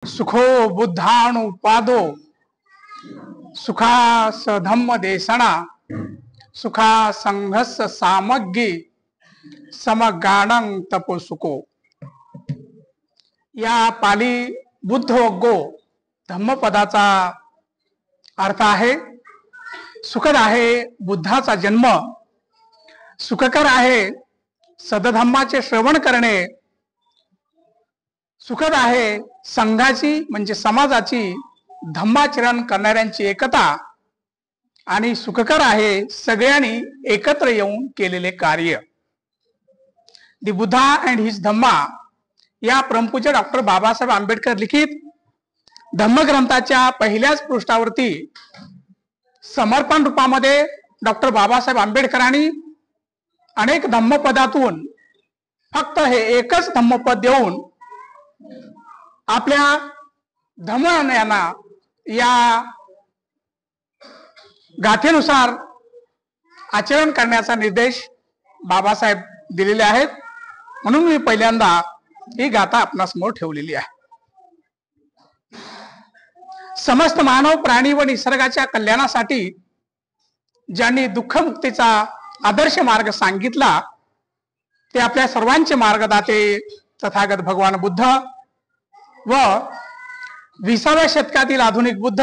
सुखो बुद्धानुपादो सुखा धम्म देसणा सुखा संघस सामग्गी समगाणं तपो सुको। या पाली बुद्ध वग्गो धम्म पदाचा अर्थ आहे सुखद आहे बुद्धाचा जन्म, सुखकर आहे सदधम्माचे श्रवण करणे, सुखद आहे संघाची म्हणजे समाजाची धम्माचरण करणाऱ्यांची एकता, आणि सुखकर आहे सगळ्यांनी एकत्र येऊन केलेले कार्य। दी बुद्धा अँड हिज धम्मा या परमपूज्य डॉक्टर बाबासाहेब आंबेडकर लिखित धम्मग्रंथाच्या पहिल्याच पृष्ठावरती समर्पण रूपामध्ये डॉक्टर बाबासाहेब आंबेडकरांनी अनेक धम्मपदातून फक्त हे एकच धम्मपद देऊन आपल्या धम्मयाना या गाथेनुसार आचरण करण्याचा निर्देश बाबासाहेब दिलेले आहेत। म्हणून मी पहिल्यांदा ही गाथा आपणासमोर ठेवलेली आहे। समस्त मानव प्राणी व निसर्गाच्या कल्याणासाठी ज्यांनी दुःखमुक्तीचा आदर्श मार्ग सांगितला ते आपल्या सर्वांचे मार्गदाते तथागत भगवान बुद्ध व 20व्या शतकातील आधुनिक बुद्ध,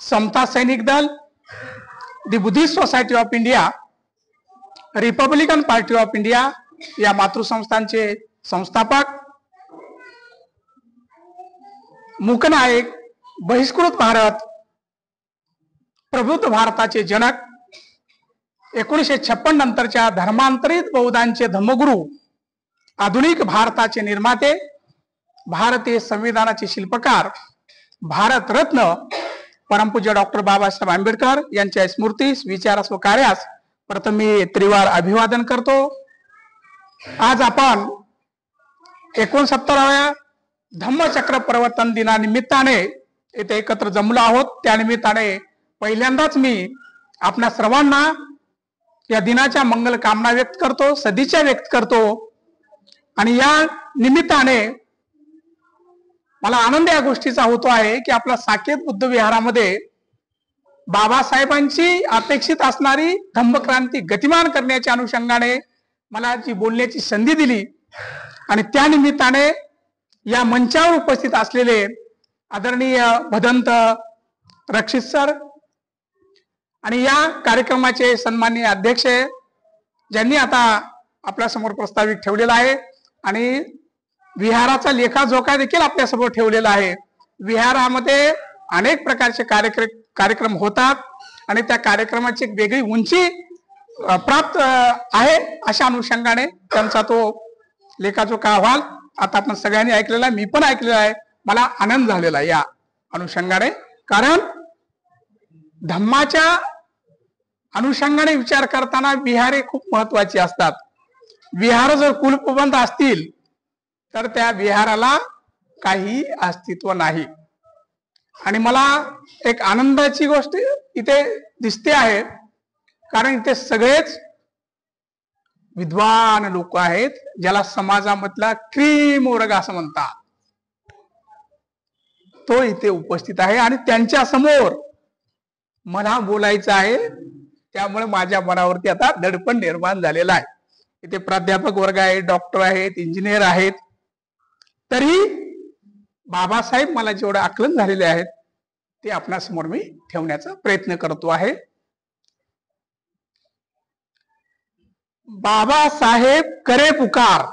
समता सैनिक दल, दी Buddhist society of India, Republican party of India या मातृसंस्थांचे संस्थापक, मूकनायक, बहिष्कृत भारत, प्रबुद्ध भारताचे जनक, 1956 नंतरच्या धर्मांतरित बौद्धांचे धम्मगुरु, आधुनिक भारताचे निर्माते, भारतीय संविधानाचे शिल्पकार, भारत रत्न परमपूज्य डॉक्टर बाबासाहेब आंबेडकर यांच्या स्मृतीस, विचारास व कार्यास प्रथम मी त्रिवार अभिवादन करतो। आज आपण 69व्या धम्मचक्र प्रवर्तन दिनानिमित्ताने येथे एकत्र जमलो आहोत। त्या निमित्ताने पहिल्यांदाच मी आपल्या सर्वांना या दिनाच्या मंगल कामना व्यक्त करतो, सदिच्छा व्यक्त करतो, आणि या निमित्ताने मला आनंद या गोष्टीचा होतो आहे की आपला साकेत बुद्ध विहारामध्ये बाबासाहेबांची अपेक्षित असणारी धम्मक्रांती गतिमान करण्याच्या अनुषंगाने मला जी बोलण्याची संधी दिली, आणि त्या निमित्ताने या मंचावर उपस्थित असलेले आदरणीय भदंत रक्षित सर आणि या कार्यक्रमाचे सन्माननीय अध्यक्ष ज्यांनी आता आपल्या समोर प्रस्तावित ठेवलेला आहे, आणि विहाराचा लेखाजोखा देखील आपल्या समोर ठेवलेला आहे। विहारामध्ये अनेक प्रकारचे कार्यक्रम होतात आणि त्या कार्यक्रमाची एक वेगळी उंची प्राप्त आहे, अशा अनुषंगाने त्यांचा तो लेखाजोखा अहवाल आता आपण सगळ्यांनी ऐकलेला आहे, मी पण ऐकलेला आहे, मला आनंद झालेला आहे या अनुषंगाने। कारण धम्माच्या अनुषंगाने विचार करताना विहारे खूप महत्वाची असतात। विहार जर कुलपबंद असतील तर त्या विहाराला काही अस्तित्व नाही। आणि मला एक आनंदाची गोष्ट इथे दिसते आहे, कारण इथे सगळेच विद्वान लोक आहेत, ज्याला समाजामधला क्रीम वर्ग असं म्हणतात, तो इथे उपस्थित आहे, आणि त्यांच्या समोर मला बोलायचं आहे, त्यामुळे माझ्या मनावरती आता दडपण निर्माण झालेलं आहे। इथे प्राध्यापक वर्ग आहेत, डॉक्टर आहेत, इंजिनियर आहेत, तरी बाबासाहेब मला जेवढं आकलन झालेले आहेत ते आपणासमोर मी ठेवण्याचा प्रयत्न करतो आहे। बाबासाहेब करे पुकार,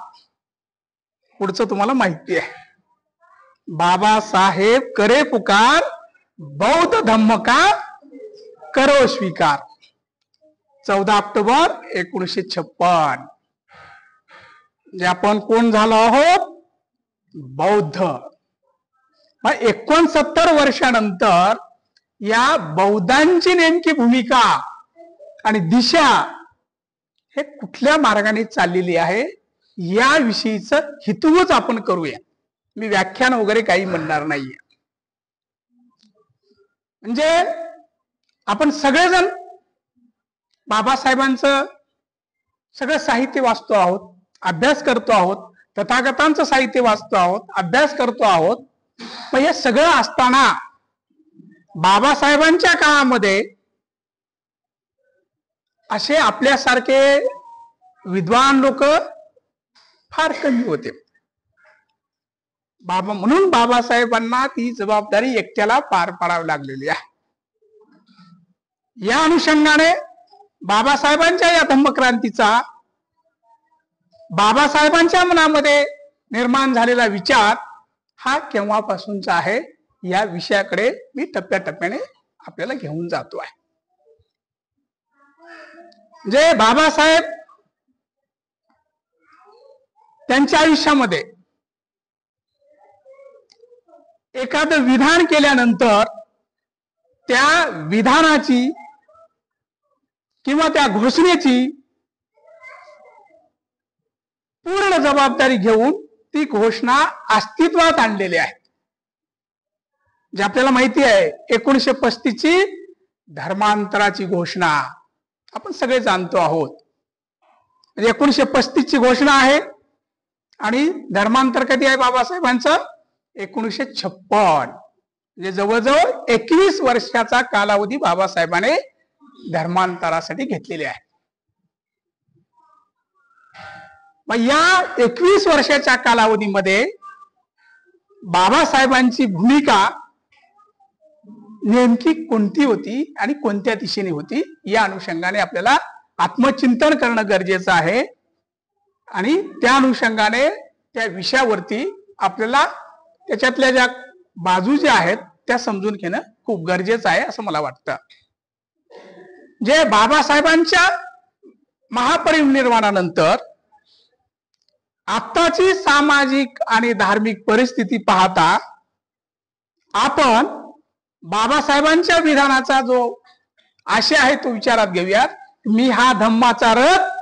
पुढचं तुम्हाला माहिती आहे। बाबासाहेब करे पुकार, बौद्ध धम्म का करो स्वीकार। 14 ऑक्टोबर 1956 जे आपण कोण झालो आहोत, बौद्ध। मग 69 वर्षानंतर या बौद्धांची नेमकी भूमिका आणि दिशा हे कुठल्या मार्गाने चाललेली आहे याविषयीचं हितवच आपण करूया। मी व्याख्यान वगैरे काही म्हणणार नाहीये। म्हणजे आपण सगळेजण बाबासाहेबांचं सगळं साहित्य वाचतो आहोत, अभ्यास करतो आहोत, तथागतांचं साहित्य वाचतो आहोत, अभ्यास करतो आहोत. पण हे सगळं असताना बाबासाहेबांच्या काळामध्ये असे आपल्यासारखे विद्वान लोक फार कमी होते. म्हणून बाबासाहेबांना ती जबाबदारी एकट्याला पार पाडावी लागलेली आहे. या अनुषंगाने बाबासाहेबांच्या या धम्मक्रांतीचा बाबासाहेबांच्या मनामध्ये निर्माण झालेला विचार हा केव्हापासूनचा आहे, या विषयाकडे मी टप्प्याटप्प्याने आपल्याला घेऊन जातो आहे. जे बाबासाहेब त्यांच्या आयुष्यामध्ये एखादं विधान केल्यानंतर त्या विधानाची किंवा त्या घोषणेची पूर्ण जबाबदारी घेऊन ती घोषणा अस्तित्वात आणलेली आहे. जे आपल्याला माहिती आहे 1935 ची धर्मांतराची घोषणा आपण सगळे जाणतो आहोत. 1935 ची घोषणा आहे आणि धर्मांतर कधी आहे बाबासाहेबांचं? 1956. म्हणजे जवळजवळ 21 वर्षाचा कालावधी बाबासाहेबांनी धर्मांतरासाठी घेतलेले आहे. मग या 21 वर्षाच्या कालावधीमध्ये बाबासाहेबांची भूमिका नेमकी कोणती होती आणि कोणत्या दिशेने होती, या अनुषंगाने आपल्याला आत्मचिंतन करणं गरजेचं आहे. आणि त्या अनुषंगाने त्या विषयावरती आपल्याला त्याच्यातल्या ज्या बाजू ज्या आहेत त्या समजून घेणं खूप गरजेचं आहे असं मला वाटतं. जे बाबासाहेबांच्या महापरिनिर्वाणानंतर आत्ताची सामाजिक आणि धार्मिक परिस्थिती पाहता आपण बाबासाहेबांच्या विधानाचा जो आशय आहे तो विचारात घेऊयात. मी हा धम्माचा रथ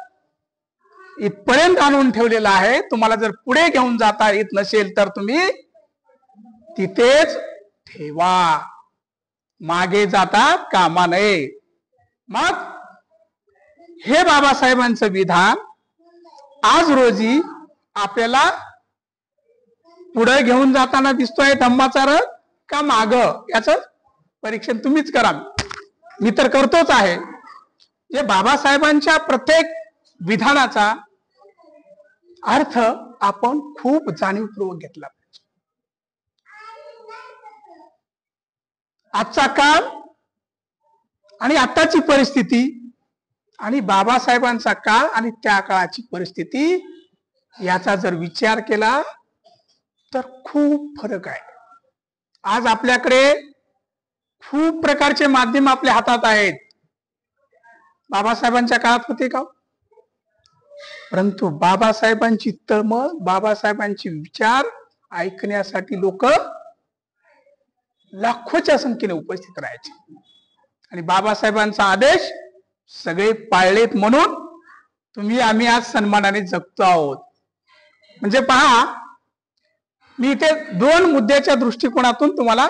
इथपर्यंत आणून ठेवलेला आहे, तुम्हाला जर पुढे घेऊन जाता येत नसेल तर तुम्ही तिथेच ठेवा, मागे जाता कामा नये. मग हे बाबासाहेबांचं विधान आज रोजी आपल्याला पुढे घेऊन जाताना दिसतोय धम्माचा रथ का माग, याचं परीक्षण तुम्हीच करा. मी तर करतोच आहे. जे बाबासाहेबांच्या प्रत्येक विधानाचा अर्थ आपण खूप जाणीवपूर्वक घेतला पाहिजे. आजचा काळ आणि आताची परिस्थिती आणि बाबासाहेबांचा काळ आणि त्या काळाची परिस्थिती याचा जर विचार केला तर खूप फरक आहे. आज आपल्याकडे खूप प्रकारचे माध्यम आपल्या हातात आहेत. बाबासाहेबांच्या काळात होते का? परंतु बाबासाहेबांची तळमळ, बाबासाहेबांचे विचार ऐकण्यासाठी लोक लाखोच्या संख्येने उपस्थित राहायचे आणि बाबासाहेबांचा आदेश सगळे पाळलेत म्हणून तुम्ही आम्ही आज सन्मानाने जगतो आहोत. म्हणजे पहा, मी इथे दोन मुद्द्याच्या दृष्टिकोनातून तुम्हाला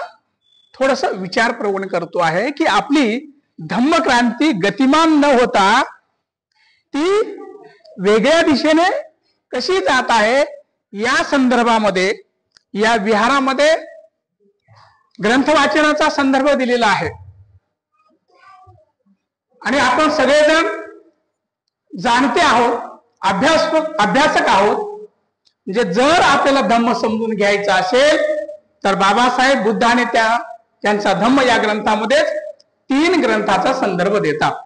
थोडस विचार प्रवण करतो आहे की आपली धम्मक्रांती गतिमान न होता ती वेगळ्या दिशेने कशी जात आहे या संदर्भामध्ये या विहारामध्ये ग्रंथ वाचनाचा संदर्भ दिलेला आहे. आणि आपण सगळेजण जाणते आहोत, अभ्यासक आहोत. म्हणजे जर आपल्याला धम्म समजून घ्यायचा असेल तर बाबासाहेब बुद्धाने त्यांचा धम्म या ग्रंथामध्येच 3 ग्रंथाचा संदर्भ देतात.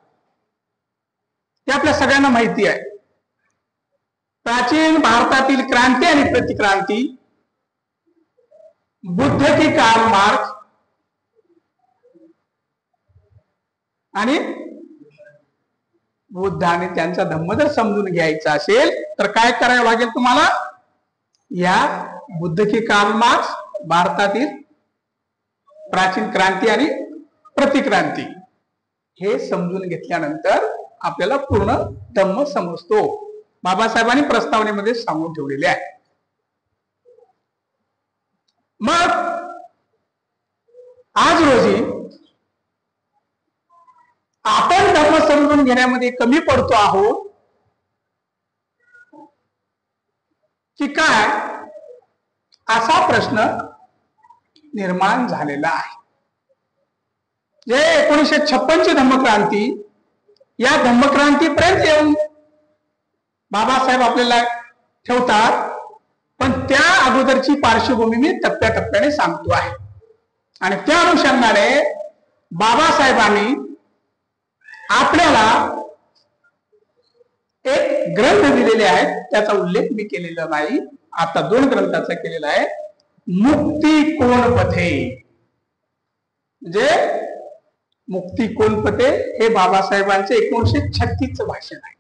ते आपल्या सगळ्यांना माहिती आहे. प्राचीन भारतातील क्रांती आणि प्रतिक्रांती, बुद्ध की कार्ल मार्क्स आणि बुद्धाने त्यांचा धम्म जर समजून घ्यायचा असेल तर काय करावं लागेल तुम्हाला? या बुद्ध की कार्ल मार्क्स, भारतातील प्राचीन क्रांती आणि प्रतिक्रांती हे समजून घेतल्यानंतर आपल्याला पूर्ण धम्म समजतो. बाबासाहेबांनी प्रस्तावनेमध्ये सांगून ठेवलेले आहे. मग आज रोजी आपण धर्म समजून घेण्यामध्ये कमी पडतो आहोत की काय असा प्रश्न निर्माण झालेला आहे. जे 1956 ची धम्मक्रांती, या धम्मक्रांतीपर्यंत येऊन बाबासाहेब आपल्याला ठेवतात, पण त्या अगोदरची पार्श्वभूमी मी टप्प्याटप्प्याने सांगतो आहे. आणि त्या अनुषंगाने बाबासाहेबांनी आपल्याला एक ग्रंथ दिलेले आहेत, त्याचा उल्लेख मी केलेला नाही, आता 2 ग्रंथाचा केलेला आहे. मुक्ती कोण पथे, म्हणजे मुक्ती कोण पथे हे बाबासाहेबांचे 1936 भाषण आहे.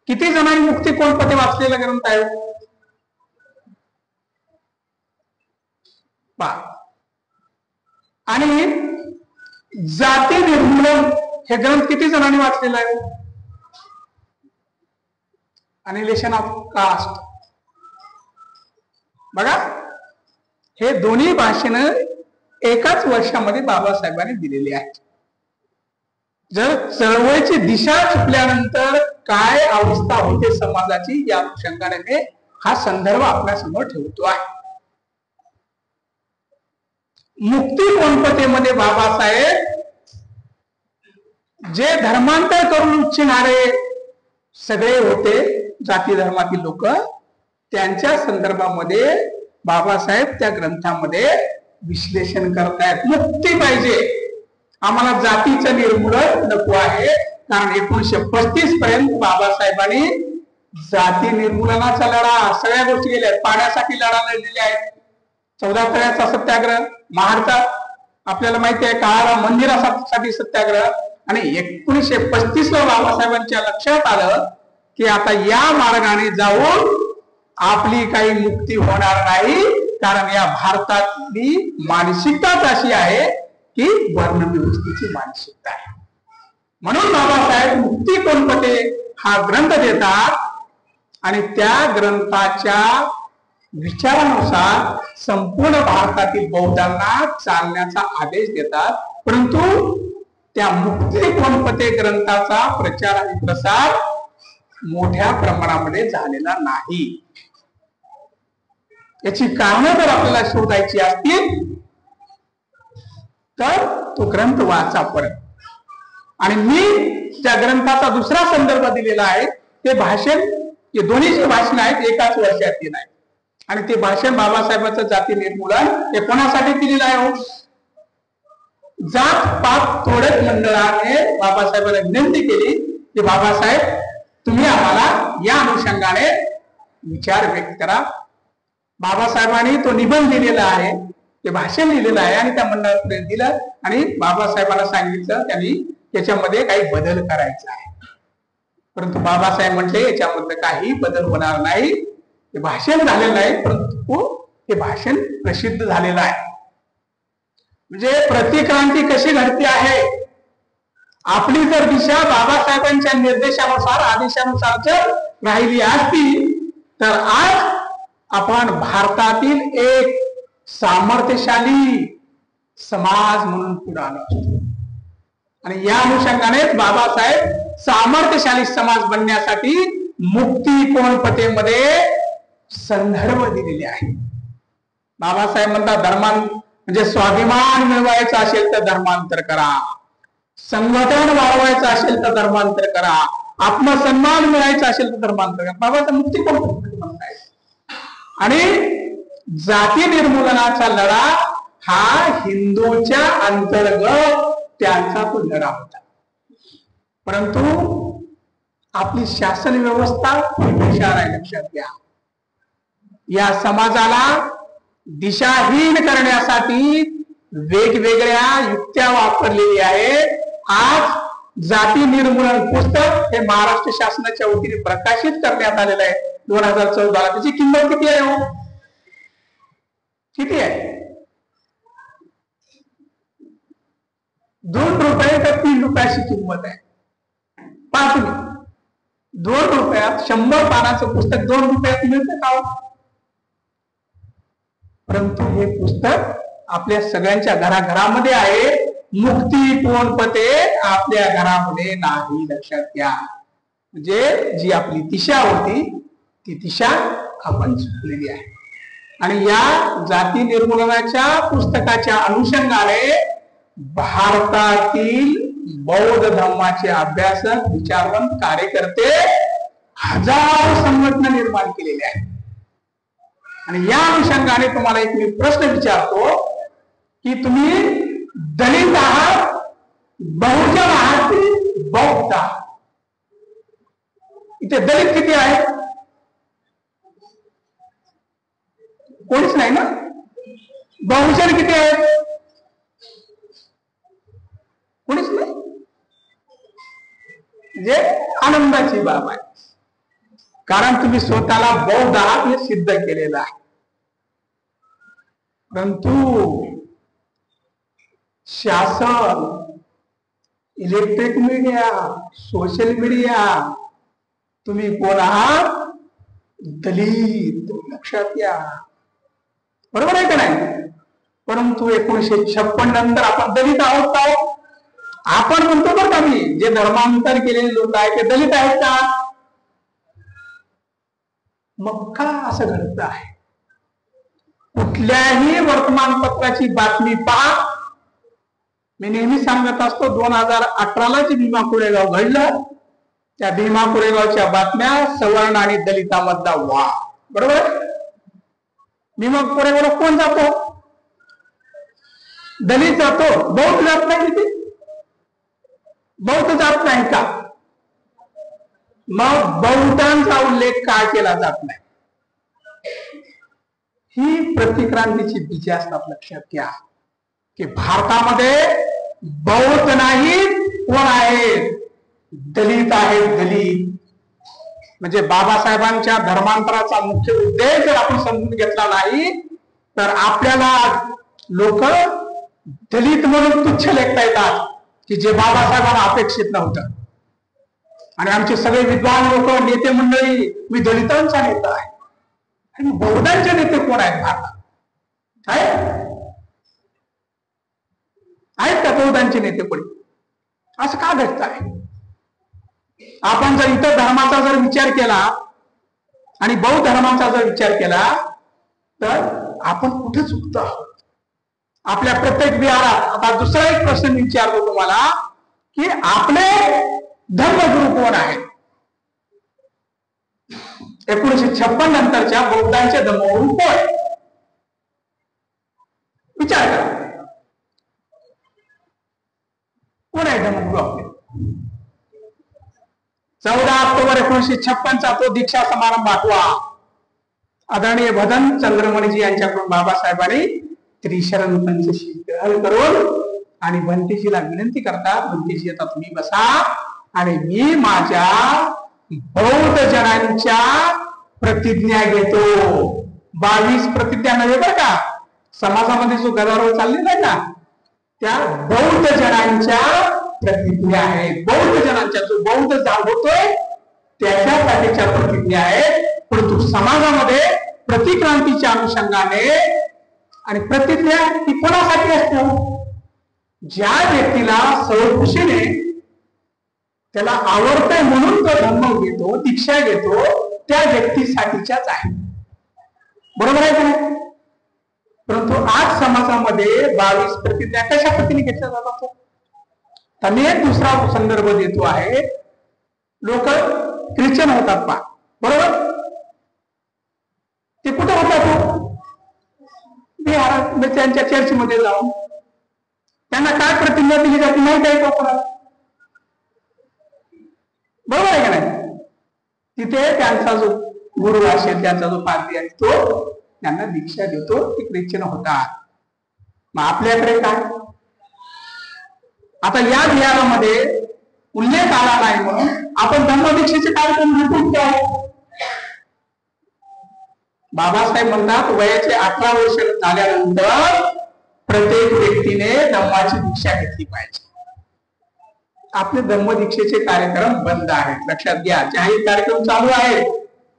किती जणांनी मुक्ती कोण पथे वाचलेला ग्रंथ आहे? आणि जाती निर्मूलन हे ग्रंथ किती जणांनी वाचलेला आहे? अनिलेशन ऑफ कास्ट. बघा, हे दोन्ही भाषण एकाच वर्षामध्ये बाबासाहेबांनी दिलेली आहेत. जर चळवळीची दिशा चुकल्यानंतर काय अवस्था होते समाजाची, या अनुषंगाने हा संदर्भ आपल्यासमोर ठेवतो आहे. मुक्ती कोणपतेमध्ये बाबासाहेब जे धर्मांतर करून इच्छिणारे सगळे होते, जाती धर्मातील लोक, त्यांच्या संदर्भामध्ये बाबासाहेब त्या ग्रंथामध्ये विश्लेषण करतायत. मुक्ती पाहिजे, आम्हाला जातीचं निर्मूलन नको आहे. कारण 1935 पर्यंत बाबासाहेबांनी जाती निर्मूलनाचा लढा, सगळ्या गोष्टी केल्या. पाण्यासाठी लढा लढलेले आहेत. 14 तळ्याचा सत्याग्रह, महाडचा आपल्याला माहिती आहे, काळाला मंदिरासाठी सत्याग्रह. आणि 1935 ला बाबासाहेबांच्या लक्षात आलं की आता या मार्गाने जाऊन आपली काही मुक्ती होणार नाही, कारण या भारतातली मानसिकताच अशी आहे की वर्णव्यवस्थेची मानसिकता आहे. म्हणून बाबासाहेब मुक्ती कोणपते हा ग्रंथ देतात आणि त्या ग्रंथाच्या विचारानुसार संपूर्ण भारतातील बौद्धांना चालण्याचा आदेश देतात. परंतु त्या मुक्ती कोणपते ग्रंथाचा प्रचार आणि प्रसार मोठ्या प्रमाणामध्ये झालेला नाही. याची कारणं जर आपल्याला शोधायची असतील तर तो ग्रंथ वाचा परत. आणि मी ज्या ग्रंथाचा दुसरा संदर्भ दिलेला आहे ते भाषण, हे दोन्ही जे भाषण आहेत एकाच वर्षातील आहेत. आणि ते भाषण बाबासाहेबांचं जाती निर्मूलन हे कोणासाठी दिलेलं आहे? जात पात तोडक मंडळाने बाबासाहेबांना विनंती केली की बाबासाहेब तुम्ही आम्हाला या अनुषंगाने विचार व्यक्त करा. बाबासाहेबांनी तो निबंध दिलेला आहे, ते भाषण लिहिलेलं आहे आणि त्या मंडळाकडे दिलं आणि बाबासाहेबांना सांगितलं त्यांनी त्याच्यामध्ये काही बदल करायचा आहे. परंतु बाबासाहेब म्हटले याच्यामध्ये काही बदल होणार नाही. ते भाषण झालेलं आहे, परंतु हे भाषण प्रसिद्ध झालेलं आहे. म्हणजे प्रतिक्रांती कशी घडते आहे, आपली जर दिशा बाबासाहेबांच्या निर्देशानुसार आदेशानुसार जर राहिली असती तर आज आपण भारतातील एक सामर्थ्यशाली समाज म्हणून पुढे आलो असतो. आणि या अनुषंगाने बाबासाहेब सामर्थ्यशाली समाज बनण्यासाठी मुक्ती कोणपतेमध्ये संदर्भ दिलेले आहे. बाबासाहेब म्हणतात म्हणजे स्वाभिमान मिळवायचा असेल तर धर्मांतर करा, संघटन वाढवायचं असेल तर धर्मांतर करा, आत्मसन्मान मिळायचा असेल तर धर्मांतर करा. बाबासाहेब मुक्ती कोणपते म्हणताय. आणि जाती निर्मूलनाचा लढा हा हिंदूच्या अंतर्गत त्यांचा तो लढा होता. परंतु आपली शासन व्यवस्था हुशार आहे, लक्षात घ्या. या समाजाला दिशाहीन करण्यासाठी वेगवेगळ्या युक्त्या वापरलेल्या आहेत. आज जाती निर्मूलन पुस्तक हे महाराष्ट्र शासनाच्या वतीने प्रकाशित करण्यात आलेलं आहे 2014 ला. त्याची किंमत किती आहे? किती आहे? 2 रुपये तर 3 रुपयाची किंमत आहे. पहा तुम्ही, 2 रुपयात 100 पानाचं पुस्तक 2 रुपयात मिळतं का? परंतु हे पुस्तक आपल्या सगळ्यांच्या घराघरामध्ये आहे. मुक्ती कोणपते आपल्या घरामध्ये नाही, लक्षात घ्या. म्हणजे जी आपली दिशा होती ती दिशा आपण चुकलेली आहे. आणि या जाती निर्मूलनाच्या पुस्तकाच्या अनुषंगाने भारतातील बौद्ध धर्माचे अभ्यासक, विचारवंत, कार्यकर्ते हजारो संघटना निर्माण केलेल्या आहेत. आणि या अनुषंगाने तुम्हाला एक मी प्रश्न विचारतो की तुम्ही दलित आहात, बहुजन आहात, बौद्ध आहात? इथे दलित किती आहेत? कोणीच नाही ना. बहुजन किती आहेत? कोणीच नाही. म्हणजे आनंदाची बाब आहे, कारण तुम्ही स्वतःला बौद्ध आहात हे सिद्ध केलेलं आहे. परंतु शासन, इलेक्ट्रिक मीडिया, सोशल मीडिया, तुम्ही कोण आहात? दलित. लक्षात घ्या. बरोबर आहे का नाही? परंतु 1956 नंतर आपण दलित आहोत का? आपण म्हणतो बरं का, मी जे धर्मांतर केलेले लोक आहेत ते दलित आहेत का? मग का असं घडतं आहे? कुठल्याही वर्तमानपत्राची बातमी पहा. मी नेहमी सांगत असतो, 2018ला जे भीमा कोरेगाव घडलं, त्या भीमा कोरेगावच्या बातम्या सवर्ण आणि दलितामधला वाद. बरोबर? भीमा कोरेगावला कोण जातो? दलित जातो. बौद्ध जात नाही तिथे? बौद्ध जात नाही का? मग बौद्धांचा उल्लेख का केला जात नाही? ही प्रतिक्रांतीची बीजे असतात. लक्षात घ्या की भारतामध्ये बौद्ध नाहीत, कोण आहेत? दलित आहेत. दलित म्हणजे बाबासाहेबांच्या धर्मांतराचा मुख्य उद्देश जर आपण समजून घेतला नाही तर आपल्याला लोक दलित म्हणून तुच्छ लेखता येतात, की जे बाबासाहेबांना अपेक्षित नव्हतं. आणि आमचे सगळे विद्वान लोक, नेते मंडळी, मी दलितांचा नेता आहे. आणि बौद्धांचे नेते कोण आहेत भारतात? आहेत का बौद्धांचे नेते कोणी? असं का घडत आहे? आपण जर इतर धर्माचा जर विचार केला आणि बौद्ध धर्माचा जर विचार केला तर आपण कुठे चुकतो आहोत? आपल्या प्रत्येक विहारात. आता दुसरा एक प्रश्न मी विचारतो तुम्हाला की आपले धर्मगुरु कोण आहेत? 1956 नंतरच्या बौद्धांचे धर्मगुरु कोण? विचार करा. कोण आहे धर्मगुरु आपले? 14 ऑक्टोबर 1956चा तो दीक्षा समारंभ आठवा. आदरणीय भदन चंद्रमणीजी यांच्याकडून बाबासाहेबांनी त्रिशरण पंचशील ग्रहण करून आणि भंतेजीला विनंती करतात, भंतेजी आता तुम्ही बसा आणि मी माझ्या बौद्ध जनांच्या प्रतिज्ञा घेतो. 22 प्रतिज्ञा नव्हे बरं का, समाजामध्ये जो गदारोळ चाललेला आहे ना, त्या बौद्ध जनांच्या प्रतिज्ञा आहेत. बौद्ध जनांच्या, जो बौद्ध होतोय त्याच्यासाठीच्या प्रतिज्ञा आहेत. परंतु समाजामध्ये प्रतिक्रांतीच्या अनुषंगाने आणि प्रतिज्ञा ही कोणासाठी असते? ज्या व्यक्तीला सहकुशीने त्याला आवडतंय म्हणून तो धर्म घेतो, दीक्षा घेतो, त्या व्यक्तीसाठीच्याच आहे. बरोबर आहे का? परंतु आज समाजामध्ये 22 प्रतिज्ञा कशा पद्धतीने घेतल्या जातात? तर मी एक दुसरा संदर्भ देतो आहे. लोक ख्रिश्चन होतात पहा. बरोबर? ते कुठे होतात? बिहारात त्यांच्या चर्चमध्ये जाऊन त्यांना काय प्रतिज्ञा दिली जाते माहिती आहे का कोणाला? बरोबर आहे का नाही? तिथे त्यांचा जो गुरु असेल, त्यांचा जो पाद्री आहे, तो त्यांना दीक्षा देतो, ते ख्रिश्चन होतात. मग आपल्याकडे काय? आता या बिहारामध्ये उल्लेख आला नाही म्हणून आपण धर्मदीक्षेचे कार्यक्रम घेतो काय? बाबासाहेब म्हणतात वयाचे 18 वर्ष झाल्यानंतर प्रत्येक व्यक्तीने धम्माची दीक्षा घेतली पाहिजे. आपले धम्मदीक्षेचे कार्यक्रम बंद आहेत. लक्षात घ्या. जाहीर कार्यक्रम चालू आहे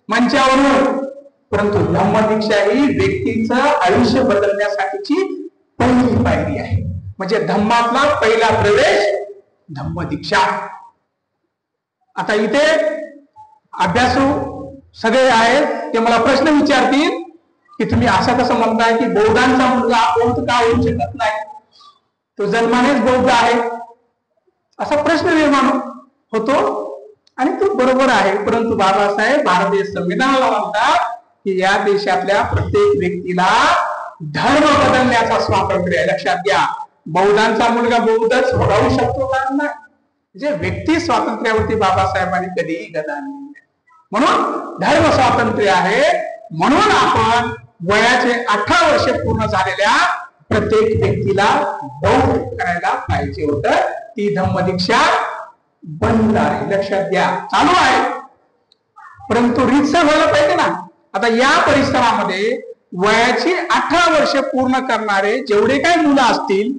मंचावरून, परंतु धम्मदीक्षा ही व्यक्तीचं आयुष्य बदलण्यासाठीची पहिली पायरी आहे. म्हणजे धम्मातला पहिला प्रवेश धम्मदीक्षा. आता इथे अभ्यासू सगळे आहेत ते मला प्रश्न विचारतील की तुम्ही असं कसं म्हणताय की बौद्धांचा मुलगा बौद्ध का होऊ शकत नाही, तो जन्मानेच बौद्ध आहे, असा प्रश्न निर्माण होतो. आणि तो बरोबर आहे. परंतु बाबासाहेब भारतीय संविधानाला म्हणतात की या देशातल्या प्रत्येक व्यक्तीला धर्म बदलण्याचा स्वातंत्र्य आहे. लक्षात घ्या, बौद्धांचा मुलगा बौद्धच होऊ शकतो का नाही, म्हणजे व्यक्ती स्वातंत्र्यावरती बाबासाहेबांनी कधीही गदा नाही. म्हणून धर्म स्वातंत्र्य आहे. म्हणून आपण वयाचे 18 वर्ष पूर्ण झालेल्या प्रत्येक व्यक्तीला बौद्ध करायला पाहिजे होतं. ती धम्मदीक्षा बंद आहे, लक्षात घ्या, चालू आहे, परंतु रीतसर व्हायला पाहिजे ना. आता या परिसरामध्ये वयाची 18 वर्ष पूर्ण करणारे जेवढे काही मुलं असतील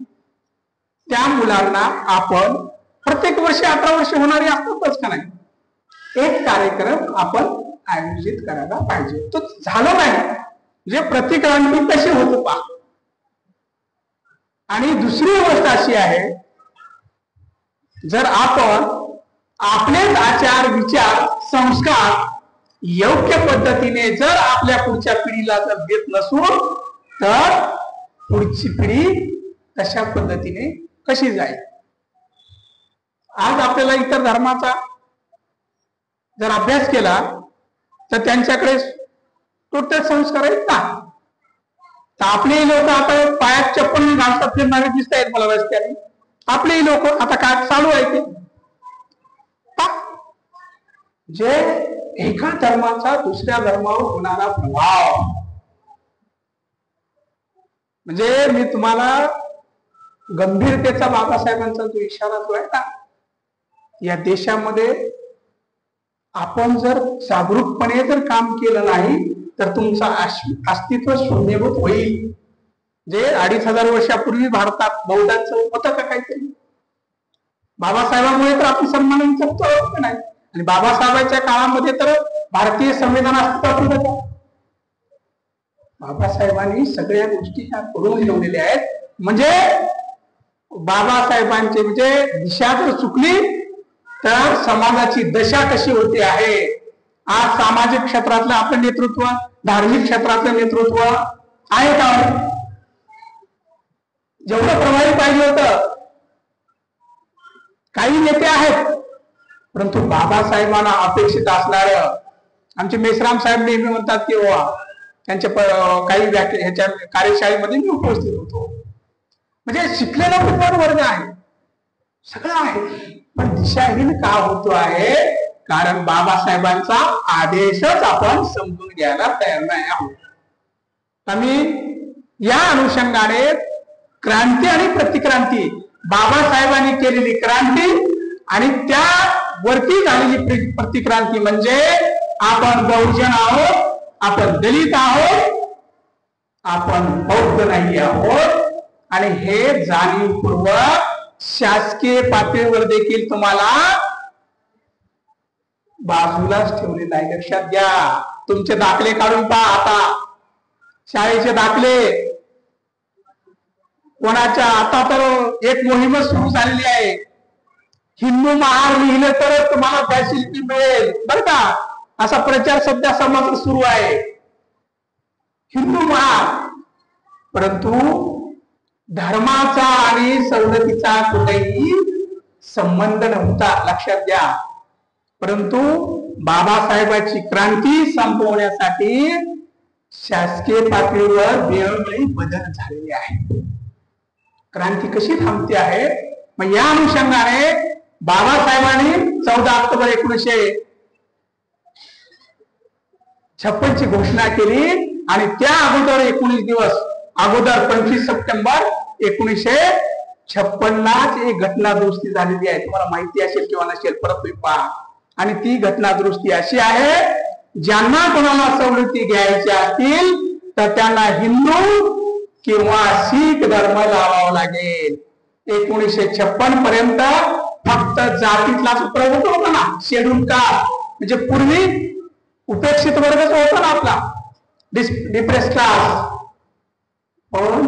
त्या मुलांना आपण प्रत्येक वर्षी 18 वर्ष होणारी असतातच का नाही, एक कार्यक्रम आपण आयोजित करायला पाहिजे. तो झालं नाही म्हणजे प्रतिक्रांती कशी होत पहा. आणि दुसरी गोष्ट अशी आहे, जर आपण आपलेच आचार विचार संस्कार योग्य पद्धतीने जर आपल्या पुढच्या पिढीला जर देत नसू तर पुढची पिढी तशा पद्धतीने कशी जाईल. आज आपल्याला इतर धर्माचा जर अभ्यास केला तर त्यांच्याकडे टोटल संस्कार आहेत का. तर आपले लोक आता पायात चप्पल घालतात फिरणारे दिसत आहेत मला रस्त्याने. आपले लोक आता काय चालू आहे ते जे एका धर्माचा दुसऱ्या धर्मावर होणारा प्रभाव. म्हणजे मी तुम्हाला गंभीरतेचा बाबासाहेबांचा जो इशारा जो आहे ना, या देशामध्ये आपण जर जागरूकपणे जर काम केलं नाही तर तुमचं अस्तित्व शून्यभूत होईल. जे 2500 वर्षापूर्वी भारतात बौद्धांचं होतं का काहीतरी, बाबासाहेबांमुळे तर आपण सन्मान जगतो नाही. आणि बाबासाहेबांच्या काळामध्ये तर भारतीय संविधान अस्तित्वात होतं. बाबासाहेबांनी सगळ्या गोष्टी ह्या करून ठेवलेल्या आहेत. म्हणजे बाबासाहेबांची म्हणजे दिशा जर चुकली तर समाजाची दशा कशी होते आहे. आज सामाजिक क्षेत्रातलं आपलं नेतृत्व, धार्मिक क्षेत्रातलं नेतृत्व आहे का, जेवढं प्रभावी पाहिजे होतं. काही नेते आहेत परंतु बाबासाहेबांना अपेक्षित असणार. आमचे मेश्राम साहेब नेहमी म्हणतात की त्यांच्या काही ह्याच्या कार्यशाळेमध्ये मी उपस्थित होतो. म्हणजे शिकलेला पण वर्ग आहे, सगळं आहे, पण दिशाहीन का होतो आहे, कारण बाबासाहेबांचा आदेशच आपण समजून घ्यायला तयार नाही आहोत. आम्ही या अनुषंगाने क्रांती आणि प्रतिक्रांती, बाबासाहेबांनी केलेली क्रांती आणि त्या वरती झालेली प्रतिक्रांती म्हणजे आपण बहुजन आहोत, आपण दलित आहोत, आपण बौद्ध नाही आहोत. आणि हे जाणीवपूर्वक शासकीय पातळीवर देखील तुम्हाला बाजूलाच ठेवलेलं आहे. लक्षात घ्या, तुमचे दाखले काढून पहा. आता शाळेचे दाखले कोणाच्या, आता तर एक मोहीमच सुरू झालेली आहे. हिंदू महार लिहिलं तरच तुम्हाला फॅसिलिटी मिळेल बरं का, असा प्रचार सध्या समाजात सुरू आहे. हिंदू महार, परंतु धर्माचा आणि सवलतीचा कुठेही संबंध नव्हता, लक्षात घ्या. परंतु बाबासाहेबांची क्रांती संपवण्यासाठी शासकीय पातळीवर वेळोवेळी बदल झालेले आहेत. क्रांती कशी थांबते आहे, मग या अनुषंगाने बाबासाहेबांनी 14 ऑक्टोबर 1956 ची घोषणा केली आणि त्या अगोदर 19 दिवस अगोदर 25 सप्टेंबर 1956 लाच एक घटना दुरुस्ती झालेली आहे. तुम्हाला माहिती असेल किंवा नसेल, परत पहा. आणि ती घटना दुरुस्ती अशी आहे, ज्यांना कोणाला सवलती घ्यायच्या असतील तर त्यांना हिंदू किंवा शीख धर्म लावावा लागेल. 1956 पर्यंत फक्त जातीतलाच प्रभुत्व होता ना, शेड्यूल कास्ट, म्हणजे पूर्वी उपेक्षित वर्गच होता ना आपला, डिप्रेस क्लास. पण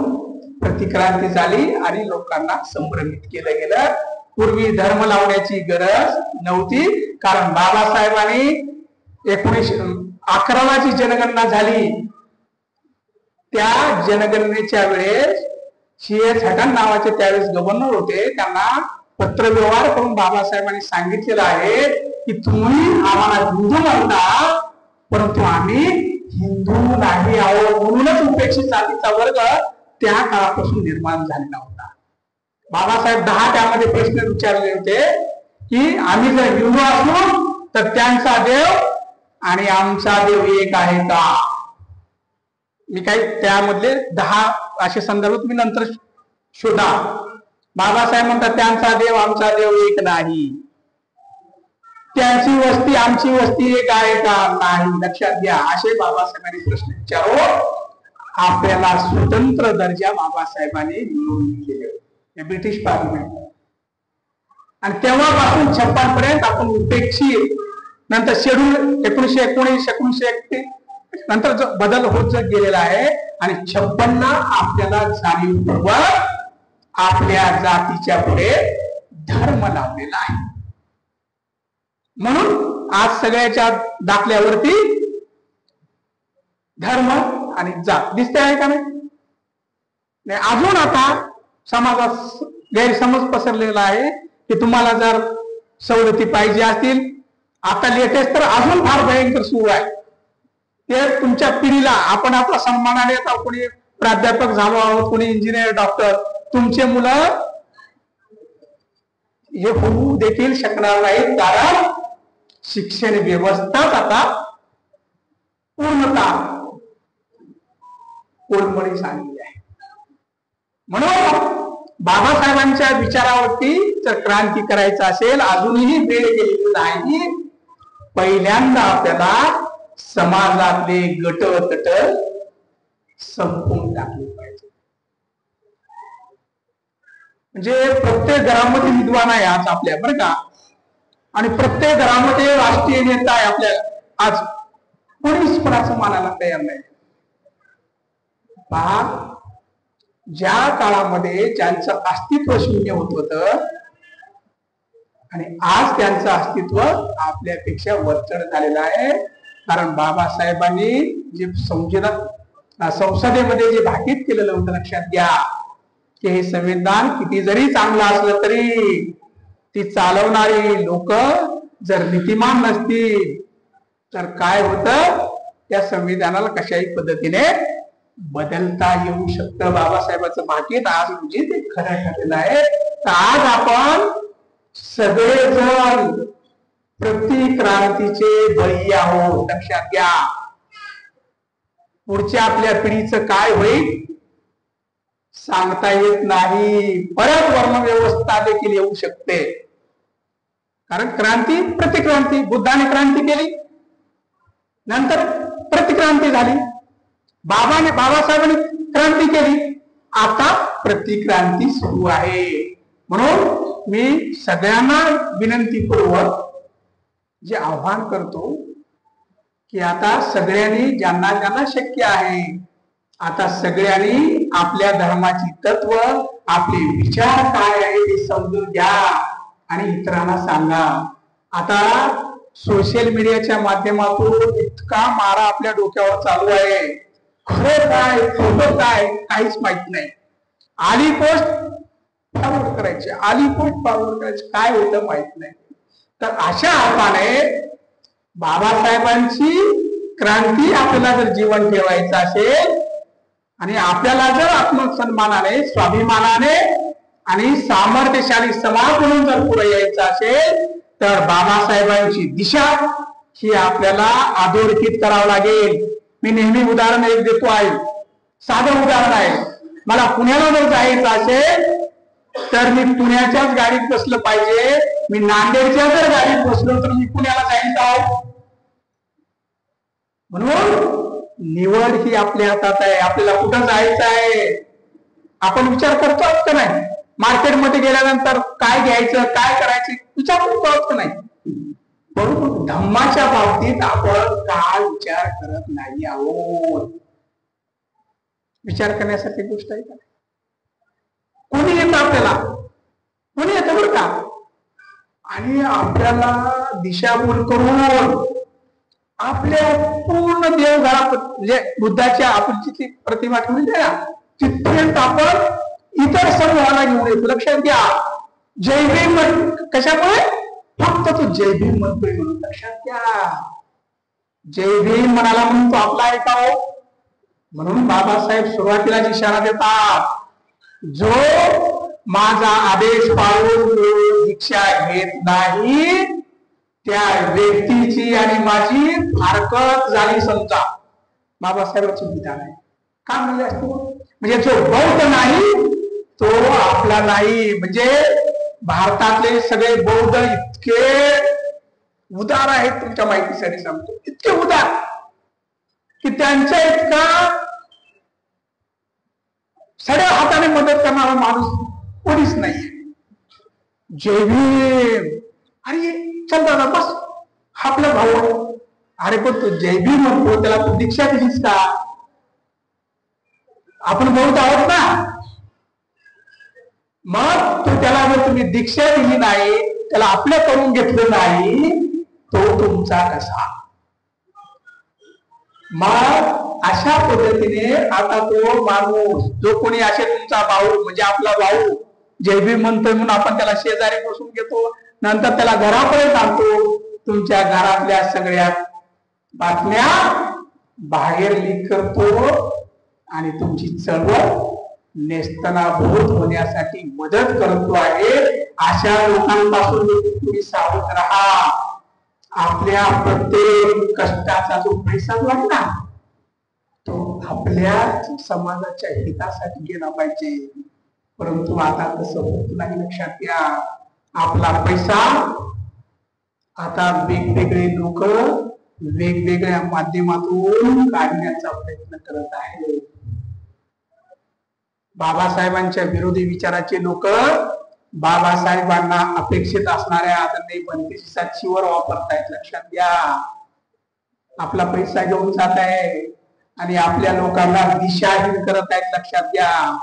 प्रतिक्रांती झाली आणि लोकांना संभ्रमित केलं गेलं. पूर्वी धर्म लावण्याची गरज नव्हती, कारण बाबासाहेबांनी 11ला जी जनगणना झाली त्या जनगणनेच्या वेळेस CS हटन नावाचे त्यावेळेस गव्हर्नर होते, त्यांना पत्रव्यवहार करून बाबासाहेबांनी सांगितलेलं आहे की तुम्ही आम्हाला हिंदू म्हणता परंतु आम्ही हिंदू नाही आहोत, म्हणूनच उपेक्षित जातीचा वर्ग त्या काळापासून निर्माण झालेला होता. बाबासाहेब 10 त्यामध्ये प्रश्न विचारले होते की आम्ही जर हिंदू असलो तर त्यांचा देव आणि आमचा देव एक आहे का. मी काही त्यामधले 10 असे संदर्भ मी नंतर शोधा. बाबासाहेब म्हणतात त्यांचा देव आमचा देव एक नाही, त्यांची वस्ती आमची वस्ती एक आहे का, नाही. लक्षात घ्या, असे बाबासाहेबांनी प्रश्न विचारो. आपल्याला स्वतंत्र दर्जा बाबासाहेबांनी मिळवून दिलेले ब्रिटिश पार्लिमेंट. आणि तेव्हापासून 56 पर्यंत आपण उपेक्षित, नंतर शेड्यूल 1919 1931 नंतर जो बदल होत गेलेला आहे. आणि 56 आपल्याला जाणीवपूर्वक आपल्या जातीच्या पुढे धर्म लावलेला आहे. म्हणून आज सगळ्याच्या दाखल्यावरती धर्म आणि जात दिसते आहे का नाही. अजून आता समाजात गैरसमज पसरलेला आहे की तुम्हाला जर सवलती पाहिजे असतील, आता लेटेस्ट तर अजून फार भयंकर सुरू आहे. ते तुमच्या पिढीला आपण आपला सन्मानाने आता कोणी प्राध्यापक झालो आहोत, कोणी इंजिनियर डॉक्टर, तुमचे मुलं हे होऊ देखील शकणार नाहीत, कारण शिक्षण व्यवस्थाच आता पूर्णतः कोलमडी झालेली आहे. म्हणून बाबासाहेबांच्या विचारावरती जर क्रांती करायचं असेल, अजूनही वेळ गेलेली नाही. पहिल्यांदा आपल्याला समाजातले गटतट संपवून टाकले पाहिजे. म्हणजे प्रत्येक घरामध्ये विद्वान आहे आज आपल्या, बरं का, आणि प्रत्येक घरामध्ये राष्ट्रीय नेता आहे आपल्या. आज कोणीच कोणाचं मानायला तयार नाही. पहा, ज्या काळामध्ये ज्यांचं अस्तित्व शून्य होत होतं आणि आज त्यांचं अस्तित्व आपल्यापेक्षा वरचढ झालेलं आहे. कारण बाबासाहेबांनी जे संसदेमध्ये जे भाकीत केलेलं होतं, लक्षात घ्या की हे संविधान किती जरी चांगलं असलं तरी ती चालवणारी लोक जर नीतिमान नसतील तर काय होतं, त्या संविधानाला कशाही पद्धतीने बदलता येऊ शकतं. बाबासाहेबांचं भाकीत आज म्हणजे ते खरं ठरलेलं आहे. तर आज आपण सगळेजण प्रतिक्रांतीचे बळी आहोत, लक्षात घ्या. पुढच्या आपल्या पिढीचं काय होईल सांगता येत नाही. परत वर्णव्यवस्था देखील येऊ शकते, कारण क्रांती प्रतिक्रांती, बुद्धाने क्रांती केली, नंतर प्रतिक्रांती झाली, बाबासाहेबांनी क्रांती केली, आता प्रतिक्रांती सुरू आहे. म्हणून मी सगळ्यांना विनंतीपूर्वक जे आव्हान करतो की आता सगळ्यांनी ज्यांना ज्यांना शक्य आहे, आता सगळ्यांनी आपल्या धर्माची तत्व, आपले विचार काय आहे ते समजून घ्या आणि इतरांना सांगा. आता सोशल मीडियाच्या माध्यमातून इतका मारा आपल्या डोक्यावर चालू आहे, खरं काय खोटं काय काहीच माहित नाही. आली पोस्ट फॉरवर्ड करायची, आली पोस्ट फॉरवर्ड करायची, काय होतं माहित नाही. तर अशा अर्थाने बाबासाहेबांची क्रांती आपल्याला जर जीवन ठेवायचं असेल आणि आपल्याला जर आत्मसन्मानाने, स्वाभिमानाने आणि सामर्थ्यशाली समाज म्हणून जर पुढे यायचं असेल तर बाबासाहेबांची दिशा ही आपल्याला अधोरेखित करावं लागेल. मी नेहमी उदाहरण एक देतो आहे, साधं उदाहरण आहे. मला पुण्याला जर जायचं असेल तर मी पुण्याच्याच गाडीत बसलं पाहिजे. मी नांदेडच्या जर गाडीत बसलो तर मी पुण्याला जायचं आहे. म्हणून निवड ही आपल्या हातात आहे. आपल्याला कुठं जायचं आहे आपण विचार करतो का नाही? मार्केटमध्ये गेल्यानंतर काय घ्यायचं, काय करायचं विचार करतो का नाही? परंतु धम्माच्या बाबतीत आपण काय विचार करत नाही आहोत. विचार करण्यासारखी गोष्ट आहे का? कोणी येतं आपल्याला, कोणी येतं बरं का, आणि आपल्याला दिशाभूल करून आपल्या पूर्ण देवघरात म्हणजे बुद्धाच्या आपण जिथे प्रतिमा ठेवली ना तिथपर्यंत आपण इतर सर्व भावना घेऊन येतो. लक्षात घ्या, जय भीम कशामुळे? फक्त तो जय भीम म्हणतोय म्हणून. लक्षात घ्या, जय भीम म्हणाला म्हणून तो आपला ऐकाव. म्हणून बाबासाहेब सुरुवातीला इशारा देतात, जो माझा आदेश पाळून दीक्षा घेत नाही त्या व्यक्तीची आणि माझी हरकत झाली समजा. बाबासाहेबांचं विधान आहे. का म्हणले असतो? म्हणजे जो बौद्ध नाही तो आपला नाही. म्हणजे भारतातले सगळे बौद्ध इतके उदार आहेत, तुमच्या माहितीसाठी सांगतो, इतके उदार की त्यांच्या इतका सगळ्या हाताने मदत करणारा माणूस कोणीच नाही. जय भीम, अरे चल दादा बस, आपला भाऊ. अरे पण तो जय भीम म्हणतो, त्याला तू दीक्षा दिलीस का? आपण बौद्ध आहोत ना. मग तो त्याला जर तुम्ही दीक्षा दिली नाही, त्याला आपलं करून घेतलं नाही, तो तुमचा कसा? मग अशा पद्धतीने आता तो माणूस जो कोणी असे तुमचा भाऊ म्हणजे आपला भाऊ जय भीम म्हणतोय म्हणून आपण त्याला शेजारी बसून घेतो, नंतर त्याला घरापर्यंत आणतो. तुमच्या घरातल्या सगळ्या बातम्या बाहेर लीक करतो आणि तुमची चळवळ नेस्तनाभूत होण्यासाठी मदत करतो आहे. अशा लोकांपासून तुम्ही सावध राहा. आपल्या प्रत्येक कष्टाचा जो पैसा जो आहे ना तो आपल्या समाजाच्या हितासाठी गेला पाहिजे. परंतु आता तसं होत नाही. लक्षात घ्या, आपला पैसा आता वेगवेगळे लोक वेगवेगळ्या माध्यमातून काढण्याचा प्रयत्न करत आहेत. बाबासाहेबांच्या विरोधी विचाराचे लोक बाबासाहेबांना अपेक्षित असणाऱ्या आदरणीय बनतेजी साक्षीवर वापरतायत. लक्षात घ्या, आपला पैसा घेऊन जात आहे आणि आपल्या लोकांना दिशाहीन करत आहेत. लक्षात घ्या,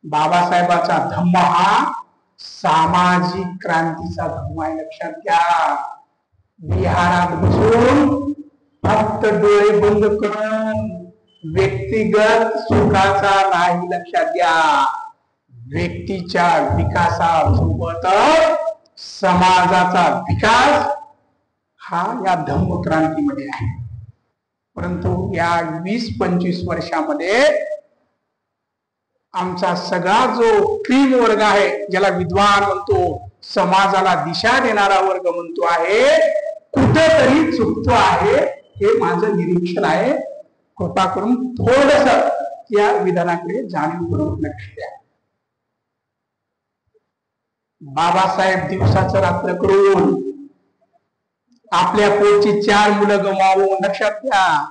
बाबासाहेबांचा धम्म हा सामाजिक क्रांतीचा धम्म आहे. लक्षात घ्या, विहारात बसून फक्त डोळे बंद करून व्यक्तिगत सुखाचा नाही. लक्षात घ्या, व्यक्तीच्या विकासासोबत समाजाचा विकास हा या धम्म क्रांतीमध्ये आहे. परंतु या 20-25 वर्षामध्ये आमचा सगळा जो क्रीम वर्ग आहे, ज्याला विद्वान म्हणतो, समाजाला दिशा देणारा वर्ग म्हणतो आहे, कुठेतरी चुकतो आहे. हे माझं निरीक्षण आहे. कृपा करून थोडस या विधानाकडे जाणीवपूर्वक लक्ष द्या. बाबासाहेब दिवसाचं रात्र करून आपल्या पोटची 4 मुलं गमावून, लक्षात घ्या,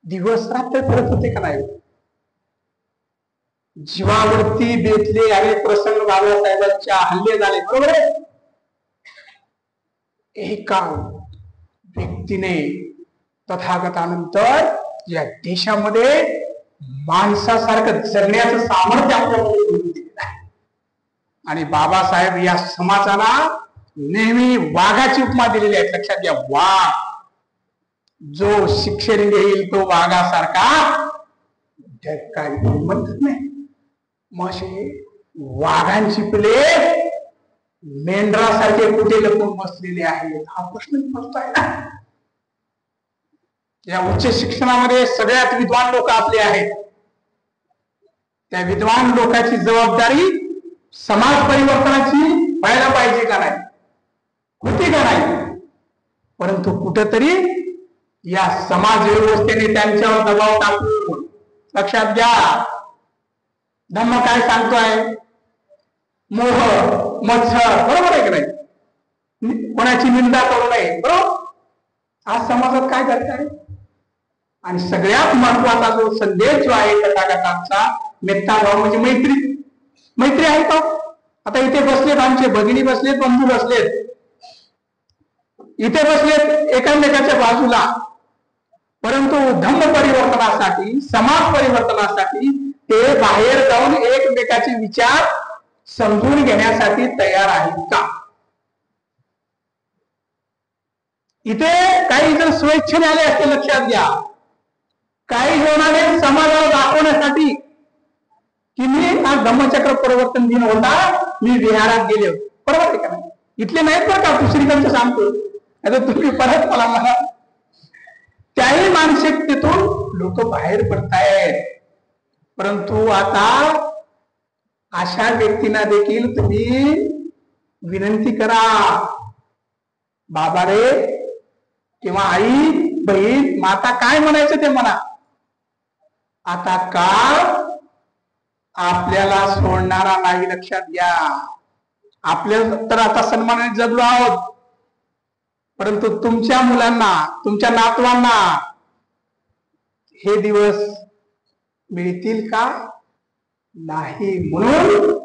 दिवस रात्र करत होते का नाही? जीवावरती बेतले अनेक प्रसंग बाबासाहेबांच्या हल्ले झाले, बरोबर आहे. एका व्यक्तीने तथागतानंतर या देशामध्ये माणसासारखं जगण्याचं सामर्थ्य आपल्यामध्ये दिलेलं आहे. आणि बाबासाहेब या समाजाला नेहमी वाघाची उपमा दिलेली आहे. लक्षात घ्या, वाघ जो शिक्षण घेईल तो वाघासारखा काही म्हणत नाही. मग वाघांची प्लेट मेंढरासारखे कुठे लपून बसलेले आहेत, हा प्रश्न पडतोय ना. या उच्च शिक्षणामध्ये सगळ्यात विद्वान लोक आपले आहेत. त्या विद्वान लोकांची जबाबदारी समाज परिवर्तनाची व्हायला पाहिजे का नाही, होती का नाही? परंतु कुठेतरी या समाज व्यवस्थेने त्यांच्यावर दबाव टाकून, लक्षात घ्या, धम्म काय सांगतोय? मोह मत्सर, बरोबर आहे की नाही? कोणाची निंदा करू नये, बरोबर. आज समाजात काय करताय? आणि सगळ्यात महत्वाचा जो संदेश जो आहे तथागतांचा, मेत्ताभाव म्हणजे मैत्री. मैत्री आहे का? आता इथे बसलेत आमचे भगिनी, बसलेत बंधू, बसलेत इथे, बसलेत एकामेकाच्या बाजूला. परंतु धम्म परिवर्तनासाठी, समाज परिवर्तनासाठी ते बाहेर जाऊन एकमेकाचे विचार समजून घेण्यासाठी तयार आहेत का? इथे काही जण स्वेच्छेने आले असते, लक्षात घ्या. काही जणांनी समाजाला दाखवण्यासाठी की मी आज धम्मचक्र परिवर्तन दिन होता, मी विहारात गेले, बरोबर आहे का नाही? इथले नाहीत बरं का, दुसरीकडचं सांगतो. आता तुम्ही परत मला म्हणा, त्याही मानसिकतेतून लोक बाहेर पडतायत. परंतु आता अशा व्यक्तींना देखील तुम्ही विनंती करा, बाबा रे किंवा आई, बहीण, माता, काय म्हणायचं ते म्हणा. आता काळ आपल्याला सोडणारा नाही, लक्षात घ्या. आपल्याला तर आता सन्मानाने जगलो आहोत, परंतु तुमच्या मुलांना, तुमच्या नातवांना हे दिवस मिळतील का? नाही. म्हणून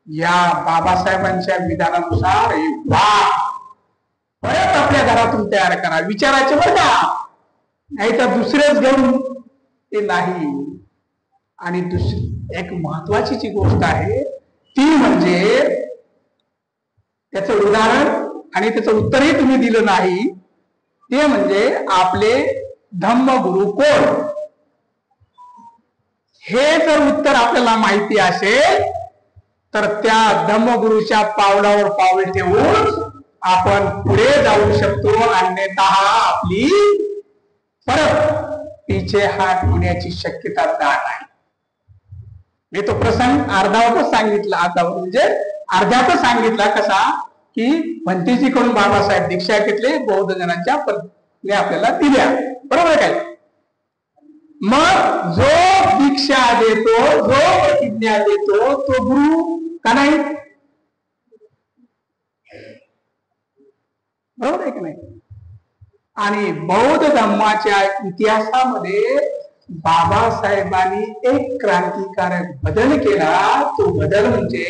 या बाबासाहेबांच्या विधानानुसार परत आपल्या घरातून तयार करा. विचारायचे बरं का, नाही तर दुसरेच घेऊन ते नाही. आणि दुसरी एक महत्वाची जी गोष्ट आहे ती म्हणजे, त्याचं उदाहरण आणि त्याचं उत्तरही तुम्ही दिलं नाही, ते म्हणजे आपले धम्मगुरु कोण. हे जर उत्तर आपल्याला माहिती असेल तर त्या धम्मगुरूच्या पावलावर पाऊल ठेवून आपण पुढे जाऊ शकतो. अन्यथा आपली परत पीछे हात होण्याची शक्यता दाट आहे. मी तो प्रसंग अर्धावतच सांगितला, म्हणजे अर्ध्यातच सांगितला. कसा की भंतेजीकडून बाबासाहेब दीक्षा घेतले, बौद्ध जणांच्या पत्नी आपल्याला दिल्या, बरोबर काय? मग जो दीक्षा देतो, जो प्रतिज्ञा देतो, तो गुरु का नाही? बरोबर आहे की नाही? आणि बौद्ध धर्माच्या इतिहासामध्ये बाबासाहेबांनी एक क्रांतिकारक बदल केला. तो बदल म्हणजे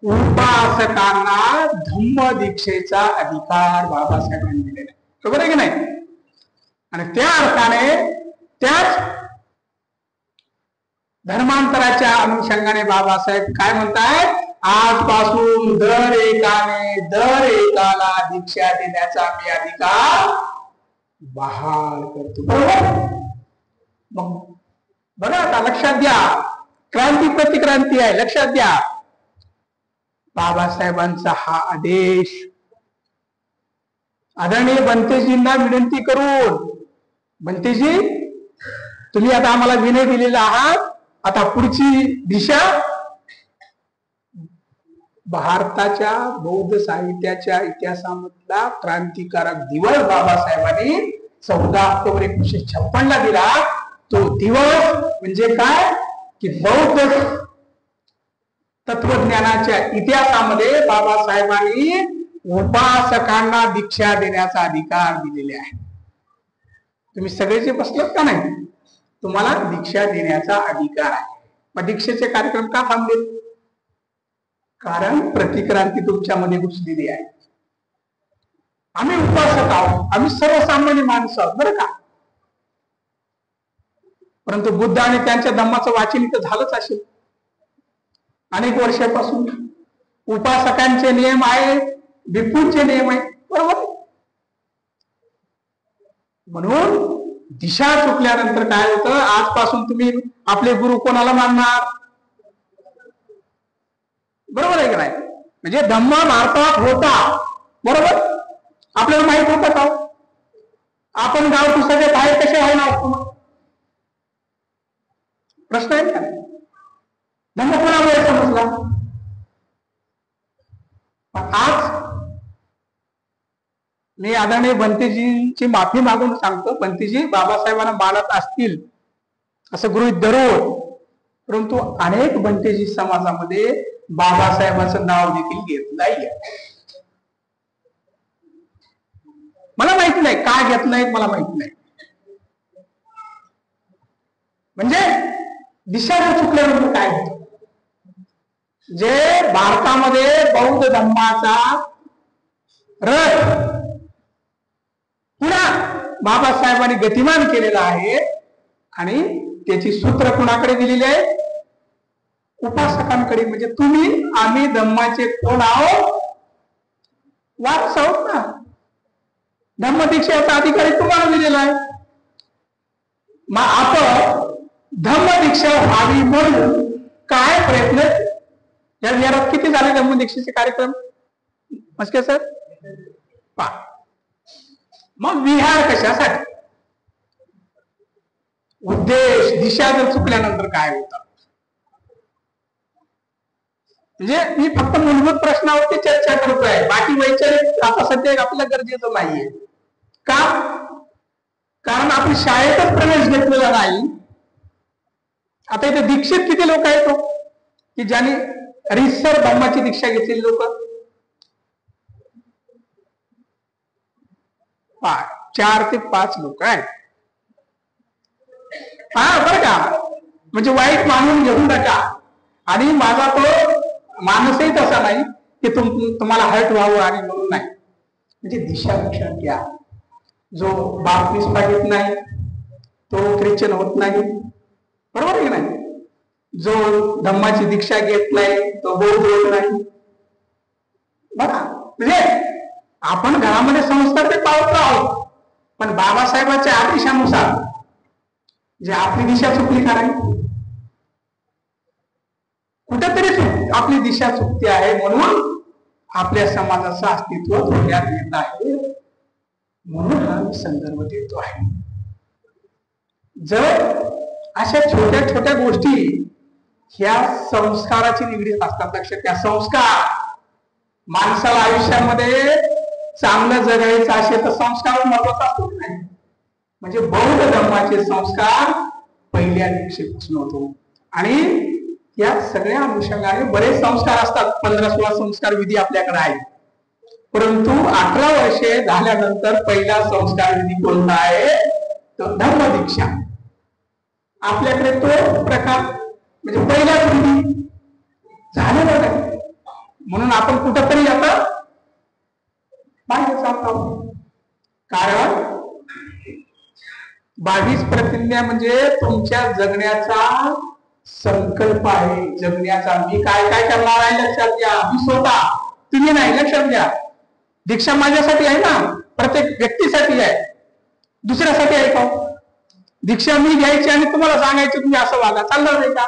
उपासकांना धम्म दीक्षेचा अधिकार बाबासाहेबांनी दिलेला, बरोबर आहे की नाही? आणि त्या अर्थाने त्याच धर्मांतराच्या अनुषंगाने बाबासाहेब काय म्हणतायत, आजपासून दर एकाला दीक्षा देण्याचा मी अधिकार बहाल करतो, बरोबर? मग बघा आता लक्षात घ्या, क्रांती प्रतिक्रांती आहे, लक्षात घ्या. बाबासाहेबांचा हा आदेश आदरणीय बनतेजींना विनंती करून, बनतेजी तुम्ही आता आम्हाला विनय दिलेला आहात, आता पुढची दिशा भारताच्या बौद्ध साहित्याच्या इतिहासामधला क्रांतिकारक दिवस बाबासाहेबांनी 14 ऑक्टोबर 1956 ला दिला. तो दिवस म्हणजे काय की बौद्ध तत्वज्ञानाच्या इतिहासामध्ये बाबासाहेबांनी उपासकांना दीक्षा देण्याचा अधिकार दिलेले आहे. तुम्ही सगळे जे बसलात का नाही, तुम्हाला दीक्षा देण्याचा अधिकार आहे. मग दीक्षेचे कार्यक्रम का थांबले? कारण प्रतिक्रांती तुमच्यामध्ये घुसलेली आहे. आम्ही उपासक आहोत, आम्ही सर्वसामान्य माणसं आहोत, बरं का? परंतु बुद्ध आणि त्यांच्या धम्माचं वाचन इथं झालंच असेल अनेक वर्षापासून. उपासकांचे नियम आहे, भिक्खूंचे नियम आहे, बरोबर? म्हणून दिशा चुकल्यानंतर काय होतं, आजपासून तुम्ही आपले गुरु कोणाला मानणार? बरोबर आहे की नाही? म्हणजे धम्म भारतात होता, बरोबर? आपल्याला माहित होतं का? आपण गाव सगळे बाहेर कसे आहे ना? प्रश्न आहे का? धम्म कोणामुळे समजला? आज मी आदरणीय बनतेजींची माफी मागून सांगतो, बनतेजी बाबासाहेबांना मानत असतील असं गृहीत धरून, परंतु अनेक बनतेजी समाजामध्ये बाबासाहेबांचं नाव देखील घेत नाही. मला माहिती नाही का घेत नाहीत, मला माहिती नाही. म्हणजे दिशा चुकल्यानंतर काय होतं, जे भारतामध्ये बौद्ध धर्माचा रथ पुन्हा बाबासाहेबांनी गतिमान केलेला आहे आणि त्याची सूत्र कुणाकडे दिलेली आहे? उपासकांकडे. म्हणजे तुम्ही आम्ही धम्माचे कोण आहोत? वारस आहोत ना. धम्मदीक्षेचा अधिकारी तुम्हाला दिलेला आहे. मग आपण धम्मदीक्षा व्हावी म्हणून काय प्रयत्न, या विहारात किती झाले धम्मदीक्षेचे कार्यक्रम मस्के सर? मग विहार कशासाठी? उद्देश दिशा जर चुकल्यानंतर काय होतं? म्हणजे मी फक्त मूलभूत प्रश्नावरती चर्चा करतो आहे, बाकी वैचारिक आता सध्या आपल्याला गरजेचं नाहीये. का? कारण आपण शाळेतच प्रवेश घेतलेला नाही. आता इथे दीक्षित किती लोक आहेत की ज्यांनी रीतसर धम्माची दीक्षा घेतलेली लोक? 4 ते 5 लोक आहेत. बरं का? म्हणजे वाईट मानून घेऊन नका. आणि माझा तो मानसही तसा नाही की तुम्हाला हर्ट व्हावं आणि म्हणून नाही. म्हणजे दिशा लक्षात घ्या. जो बाप विस्पा घेत नाही तो ख्रिश्चन होत नाही, बरोबर आहे की नाही? जो धम्माची दीक्षा घेत नाही तो बौद्ध होत नाही. बघा, म्हणजे आपण घरामध्ये संस्कार ते पाळतो आहोत, पण बाबासाहेबांच्या आदेशानुसार जे आपली दिशा चुकली का नाही? कुठेतरी आपली दिशा चुकती आहे, म्हणून आपल्या समाजाचं अस्तित्व धोक्यात येत आहे. म्हणून हा संदर्भ देतो आहे. जर अशा छोट्या छोट्या गोष्टी ह्या संस्काराची निगडीत असतात, लक्षात घ्या. संस्कार, माणसाला आयुष्यामध्ये चांगलं जगायचं असेल तर संस्कार महत्वाचा असतो की नाही? म्हणजे बौद्ध धर्माचे संस्कार पहिल्या दीक्षेपासून होतो. आणि या सगळ्या अनुषंगाने बरेच संस्कार असतात. 15-16 संस्कार विधी आपल्याकडे आहे. परंतु 18 वर्षे झाल्यानंतर पहिला संस्कार विधी कोणता आहे? तो धम्मदीक्षा. आपल्याकडे तो प्रकार म्हणजे पहिलाच विधी झालेला नाही. म्हणून आपण कुठंतरी आता बाहेर जात आहोत. कारण 22 प्रतिज्ञा म्हणजे तुमच्या जगण्याचा संकल्प आहे. जगण्याचा मी काय काय करणार आहे लक्षात घ्या. मी स्वतः, तुम्ही नाही, लक्षात घ्या. दीक्षा माझ्यासाठी आहे ना, प्रत्येक व्यक्तीसाठी आहे, दुसऱ्यासाठी आहे का? दीक्षा मी घ्यायची आणि तुम्हाला सांगायचं तुम्ही असं वागा, चालणार नाही का?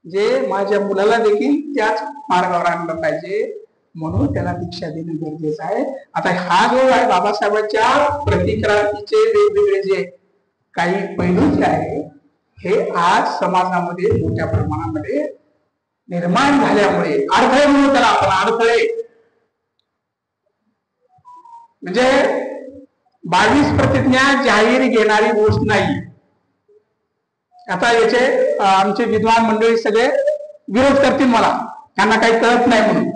जे माझ्या मुलाला देखील त्याच मार्गावर आणलं पाहिजे, म्हणून त्याला दीक्षा देणं गरजेचं आहे. आता हा जो आहे बाबासाहेबांच्या प्रतिक्रांतीचे वेगवेगळे जे काही पैलू जे आहे हे आज समाजामध्ये मोठ्या प्रमाणामध्ये निर्माण झाल्यामुळे अडथळे म्हणून त्याला आपण अडथळे म्हणजे 22 प्रतिज्ञा जाहीर घेणारी गोष्ट नाही. आता याचे आमचे विद्वान मंडळी सगळे विरोध करतील मला, त्यांना काही कळत नाही म्हणून,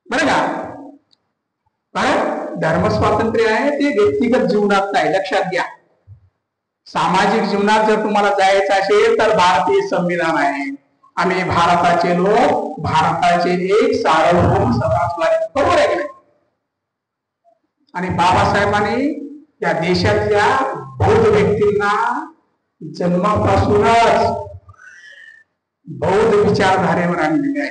बरं का? कारण धर्म स्वातंत्र्य आहे ते व्यक्तिगत जीवनात नाही, लक्षात घ्या. सामाजिक जीवनात जर तुम्हाला जायचं असेल तर भारतीय संविधान आहे. आम्ही भारताचे लोक, भारताचे एक सार्वभौम समाजवादी, बरोबर आहे की नाही? आणि बाबासाहेबांनी या देशातल्या बौद्ध व्यक्तींना जन्मापासूनच बौद्ध विचारधारेवर आणलेले आहे.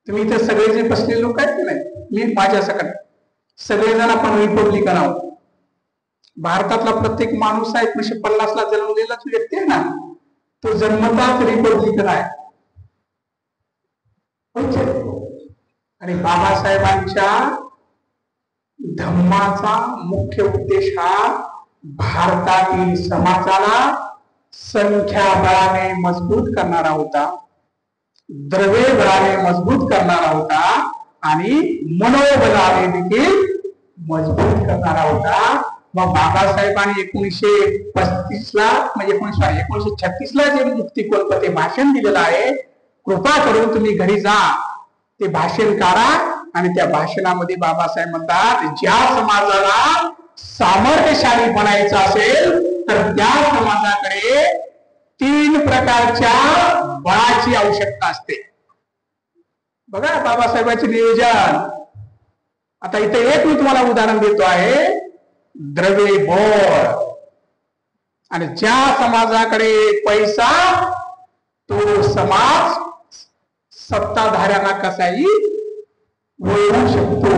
तुम्ही इथे सगळे जे बसलेले लोक आहेत की नाही, मी माझ्या सकट सगळेजण आपण रिपब्लिकन आहोत. भारतातला प्रत्येक माणूस आहे 1950 ला जन्मलेलाच व्यक्ती आहे ना, तो जन्मताच रिपब्लिकन आहे. आणि बाबासाहेबांच्या धम्माचा मुख्य उद्देश हा भारतातील समाजाला संख्याबळाने मजबूत करणारा होता, द्रव्य बळाने मजबूत करणारा होता आणि मनोबलाने देखील मजबूत करणारा होता. मग बाबासाहेबांनी 1935 ला म्हणजे 1936 ला जे मुक्तिकल्प ते भाषण दिलेलं आहे, कृपा करून तुम्ही घरी जा, ते भाषण करा. आणि त्या भाषणामध्ये बाबासाहेब म्हणतात, ज्या समाजाला सामर्थ्यशाली बनायचं असेल तर त्या समाजाकडे 3 प्रकारच्या बळाची आवश्यकता असते. बघा बाबासाहेबांचे नियोजन. आता इथे एक मी तुम्हाला उदाहरण देतो आहे, द्रव्य बळ. आणि ज्या समाजाकडे पैसा, तो समाज सत्ताधाऱ्यांना कसाही वळवू शकतो.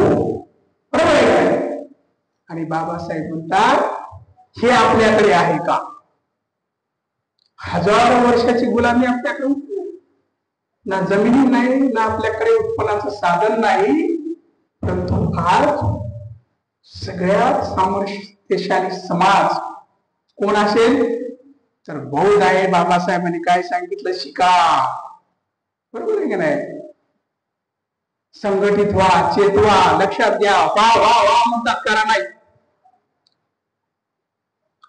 आणि बाबासाहेब म्हणतात हे आपल्याकडे आहे का? हजारो वर्षाची गुलामी आपल्याकडे ना जमिनी नाही, ना आपल्याकडे उत्पन्नाचं साधन नाही, परंतु आज सगळ्यात सामर्थ्यशाली समाज कोण असेल तर बौद्ध आहे. बाबासाहेबांनी काय सांगितलं? शिका. बरोबर आहे की नाही? संघटित व्हा, चेतवा, लक्षात घ्या. वा वा वा म्हणतात, करा नाही,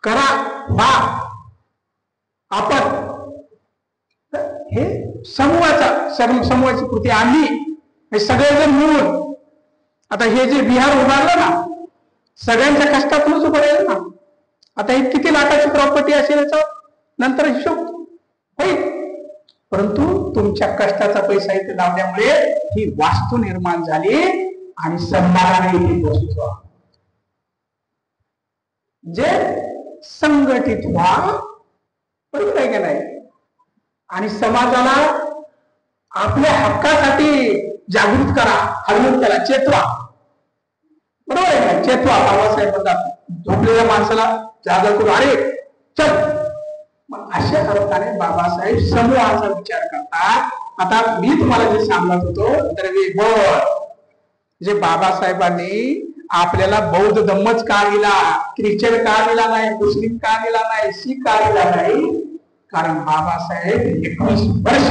करा वा. आपण हे समूहाची कृती आणली, हे सगळेजण मिळून. आता हे जे बिहार उभारलं ना, सगळ्यांच्या कष्टातूनच उभारलं ना. आता हे किती लाखाची प्रॉपर्टी असेल याचा नंतर हिशोब होईल, परंतु तुमच्या कष्टाचा पैसा इथे लावल्यामुळे ही वास्तू निर्माण झाली आणि सन्मानाने ही वस्तू जे संघटित व्हा. बरोबर आहे का नाही? आणि समाजाला आपल्या हक्कासाठी जागृत करा, हलवून करा, चेतवा. बरोबर आहे का? चेतवा. बाबासाहेब म्हणतात झोपलेल्या माणसाला जागा करू, अरे चल. मग अशा अर्थाने बाबासाहेब समूहाचा विचार करतात. आता मी तुम्हाला जे सांगत होतो जे बाबासाहेबांनी आपल्याला बौद्ध धम्मच का दिला, ख्रिश्चन का दिला नाही, मुस्लिम का दिला नाही, शीख का दिला नाही? कारण बाबासाहेब 21 वर्ष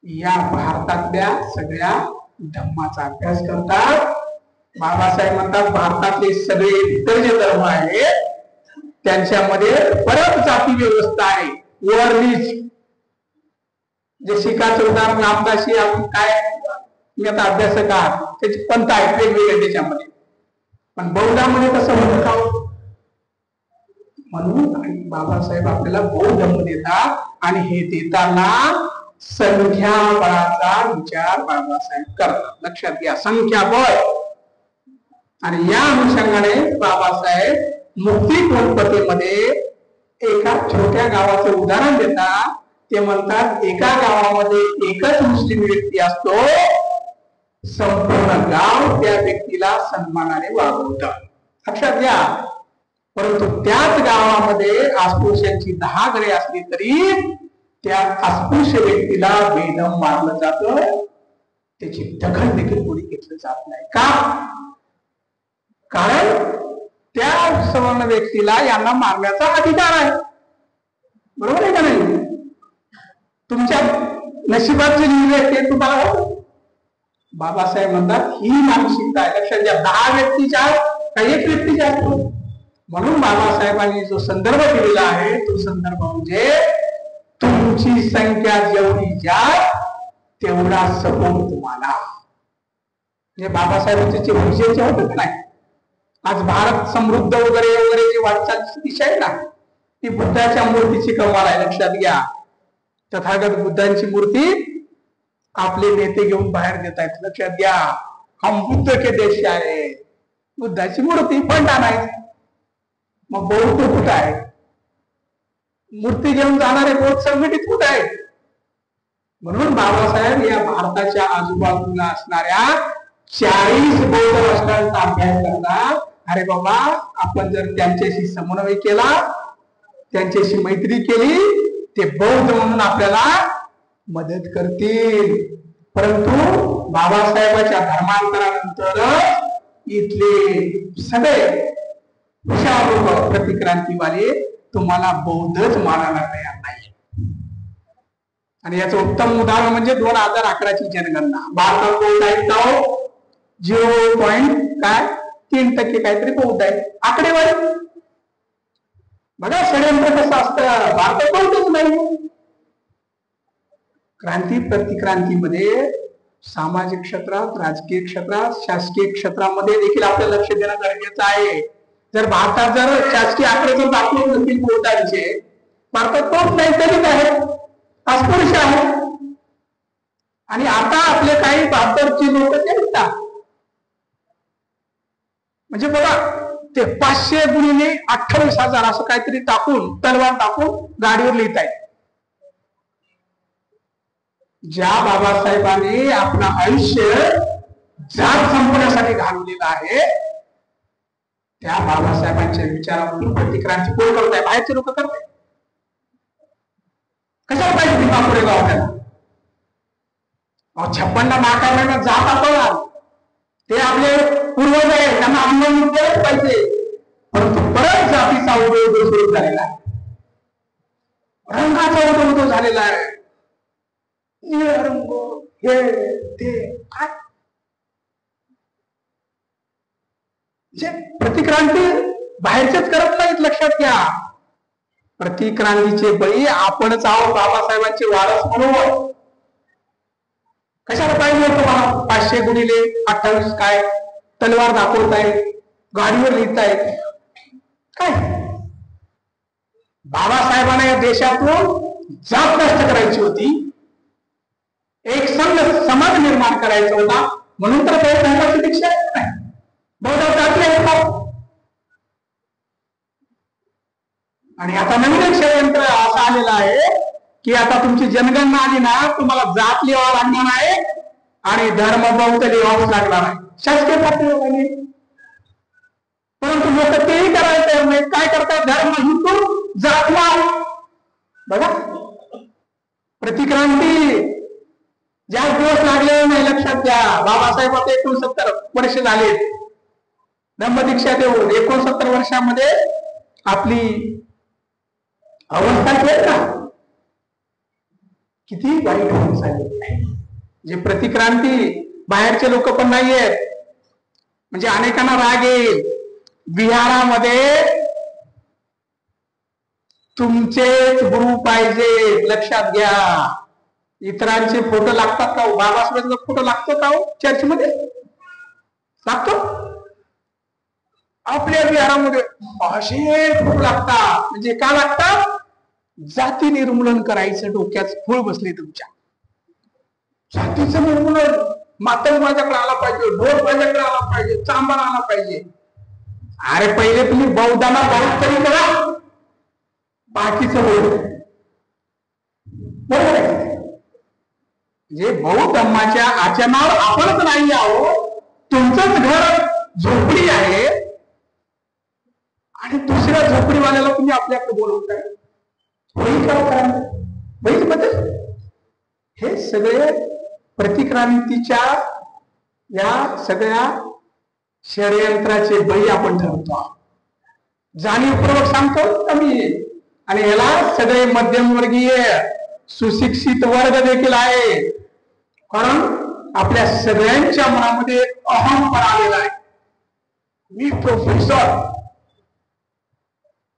या भारतातल्या सगळ्या धम्माचा अभ्यास करतात. बाबासाहेब म्हणतात भारतातले सगळे इतर जे धर्म आहेत त्यांच्यामध्ये परत जाती व्यवस्था आहे, वर नीच. जे शिखाचं उदाहरण रामदासी, आपण काय मी आता अभ्यासक आहात, त्याची पंथ आहेत वेगवेगळे त्याच्यामध्ये, पण बौद्धामध्ये कसं होतं का? म्हणून बाबासाहेब आपल्याला बौद्ध धर्म देतात आणि हे देताना संख्याबळाचा विचार बाबासाहेब करतात. लक्षात घ्या, संख्याबळ. आणि या अनुषंगाने बाबासाहेब मुक्तिकोणपतीमध्ये एका छोट्या गावाचं उदाहरण देतात. ते म्हणतात एका गावामध्ये एकच मुस्लिम व्यक्ती असतो, संपूर्ण गाव त्या व्यक्तीला सन्मानाने वागवतात. लक्षात घ्या. परंतु त्याच गावामध्ये अस्पृश्यांची 10 घरे असली तरी त्या अस्पृश्य व्यक्तीला बेदम मारलं जातं, त्याची दखल देखील कोणी घेतलं जात नाही. का? कारण त्या सवर्ण व्यक्तीला यांना मारण्याचा अधिकार आहे. बरोबर आहे का नाही? तुमच्या नशिबात जे लिहिले ते तुम्हाला बाबासाहेब म्हणतात ही मानसिकता आहे. लक्षात घ्या, 10 व्यक्तीच्या काही एक व्यक्तीच्या असतो. म्हणून बाबासाहेबांनी जो संदर्भ दिलेला आहे तो संदर्भ म्हणजे तुमची संख्या जेवढी जास्त तेवढा सपोर्ट तुम्हाला. म्हणजे बाबासाहेबांचे विषयाचे होते नाही. आज भारत समृद्ध वगैरे वगैरे जी वाटचालची दिशा आहे ना, ती बुद्धाच्या मूर्तीची कमाल आहे. लक्षात घ्या, तथागत बुद्धांची मूर्ती आपले नेते घेऊन बाहेर देत आहेत. लक्षात घ्या, हम बुद्ध के देश आहे. बुद्धाची मूर्ती पण आणायची. मग बौद्ध कुठं आहे? मूर्ती घेऊन जाणारे बौद्ध संघटित कुठं आहे? म्हणून बाबासाहेब या भारताच्या आजूबाजूला असणाऱ्या 40 बौद्ध राष्ट्रांचा अभ्यास करतात. अरे बाबा, आपण जर त्यांच्याशी समन्वय केला, त्यांच्याशी मैत्री केली, ते बौद्ध म्हणून आपल्याला मदत करतील. परंतु बाबासाहेबांच्या धर्मांतरानंतर इथले सगळे हुशार लोक, प्रतिक्रांतीवाले, तुम्हाला बौद्धच मानायला तयार नाही. आणि याचं उत्तम उदाहरण म्हणजे 2011ची जनगणना. भारतात बौद्ध आहेत 0.3% काहीतरी बौद्ध आहे. आकडेवारी बघा, षडयंत्र कसं असतं. भारतात बौद्धच नाही. क्रांती प्रतिक्रांतीमध्ये सामाजिक क्षेत्रात, राजकीय क्षेत्रात, शासकीय क्षेत्रामध्ये देखील आपलं लक्ष देणं गरजेचं आहे. जर भारतात जर शासकीय आकडे जर दाखवत नसतील बौद्धांचे, भारतात बौद्ध नाही तरी आहे, अस्पृश्य आहे. आणि आता आपले काही 72चे लोक ते लिहितात. म्हणजे बघा, ते 500 गुणिले 28,000 असं काहीतरी टाकून, तलवार टाकून गाडीवर लिहित आहेत. ज्या बाबासाहेबांनी आपलं आयुष्य जात संपवण्यासाठी घालवलेलं आहे, त्या बाबासाहेबांच्या विचारातून प्रतिक्रांती कोण करताय? बाहेरचे लोक करताय. कशाला पाहिजे भीमा कोरेगाव आपल्याला? 56 नाकारण्याला जात आपण, ते आपले पूर्वज आहे, त्यांना अंमल केलंच पाहिजे. परंतु परत जातीचा उदय सुरू झालेला आहे, रंगाचा उदय झालेला आहे. रंग हे ते काय प्रतिक्रांती बाहेरचेच करत नाहीत, लक्षात घ्या. प्रतिक्रांतीचे बळी आपणच आहोत, बाबासाहेबांचे वारस म्हणून. कशाला पाहिजे तुम्हाला 500x28 काय तलवार दाखवताय, गाडीवर लिहिताय काय? बाबासाहेबांना या देशातून जात नष्ट करायची होती, एक संघ समाज निर्माण करायचा होता, म्हणून तर काही धर्माची दीक्षा नाही. आणि आता नवीन एक षडयंत्र असं आलेलं आहे की आता तुमची जनगणना आली ना, तुम्हाला जात लिहावं लागणार आहे आणि धर्म बौद्ध लिहावंच लागणार आहे शासकीय पातळीवर. परंतु लोक तेही करायला तयार नाही. काय करतात? धर्म हिंदू जात लाव. बघा, प्रतिक्रांती ज्या दिवस लागले नाही, लक्षात घ्या. बाबासाहेब आता 69 वर्ष झाले, धम्मदीक्षा देऊन 69 वर्षामध्ये आपली अवस्था केली ना, किती वाईट होऊन झाली. जे प्रतिक्रांती बाहेरचे लोक पण नाहीयेत, म्हणजे अनेकांना राग येईल. बिहारामध्ये तुमचेच गुरु पाहिजे, लक्षात घ्या. इतरांचे फोटो लागतात का? बाबासाहेबांचा फोटो लागतो का चर्चमध्ये? लागतो? आपल्या बिहारामध्ये असे फोटो लागतात. म्हणजे का लागतात? जाती निर्मूलन करायचं डोक्यात फूळ बसले तुमच्या. जातीचं निर्मूलन, मातंग माझ्याकडे आला पाहिजे, ढोल माझ्याकडे आला पाहिजे, चांबार आला पाहिजे. अरे पहिले तुम्ही बौद्धांना बौद्ध तरी करा, बाकीचं बरोबर आहे. जे बौद्ध धर्माच्या आचरणावर आपणच नाही आहोत. तुमचंच घर झोपडी आहे आणि दुसऱ्या झोपडीवाल्याला तुम्ही आपल्याकडे बोलवताय. बदल हे सगळे प्रतिक्रांतीच्या या सगळ्या षडयंत्राचे बळी आपण ठरतो. जाणीवपूर्वक सांगतो कमी. आणि याला सगळे मध्यमवर्गीय सुशिक्षित वर्ग देखील आहे, कारण आपल्या सगळ्यांच्या मनामध्ये अहंकार आलेला आहे. मी प्रोफेसर,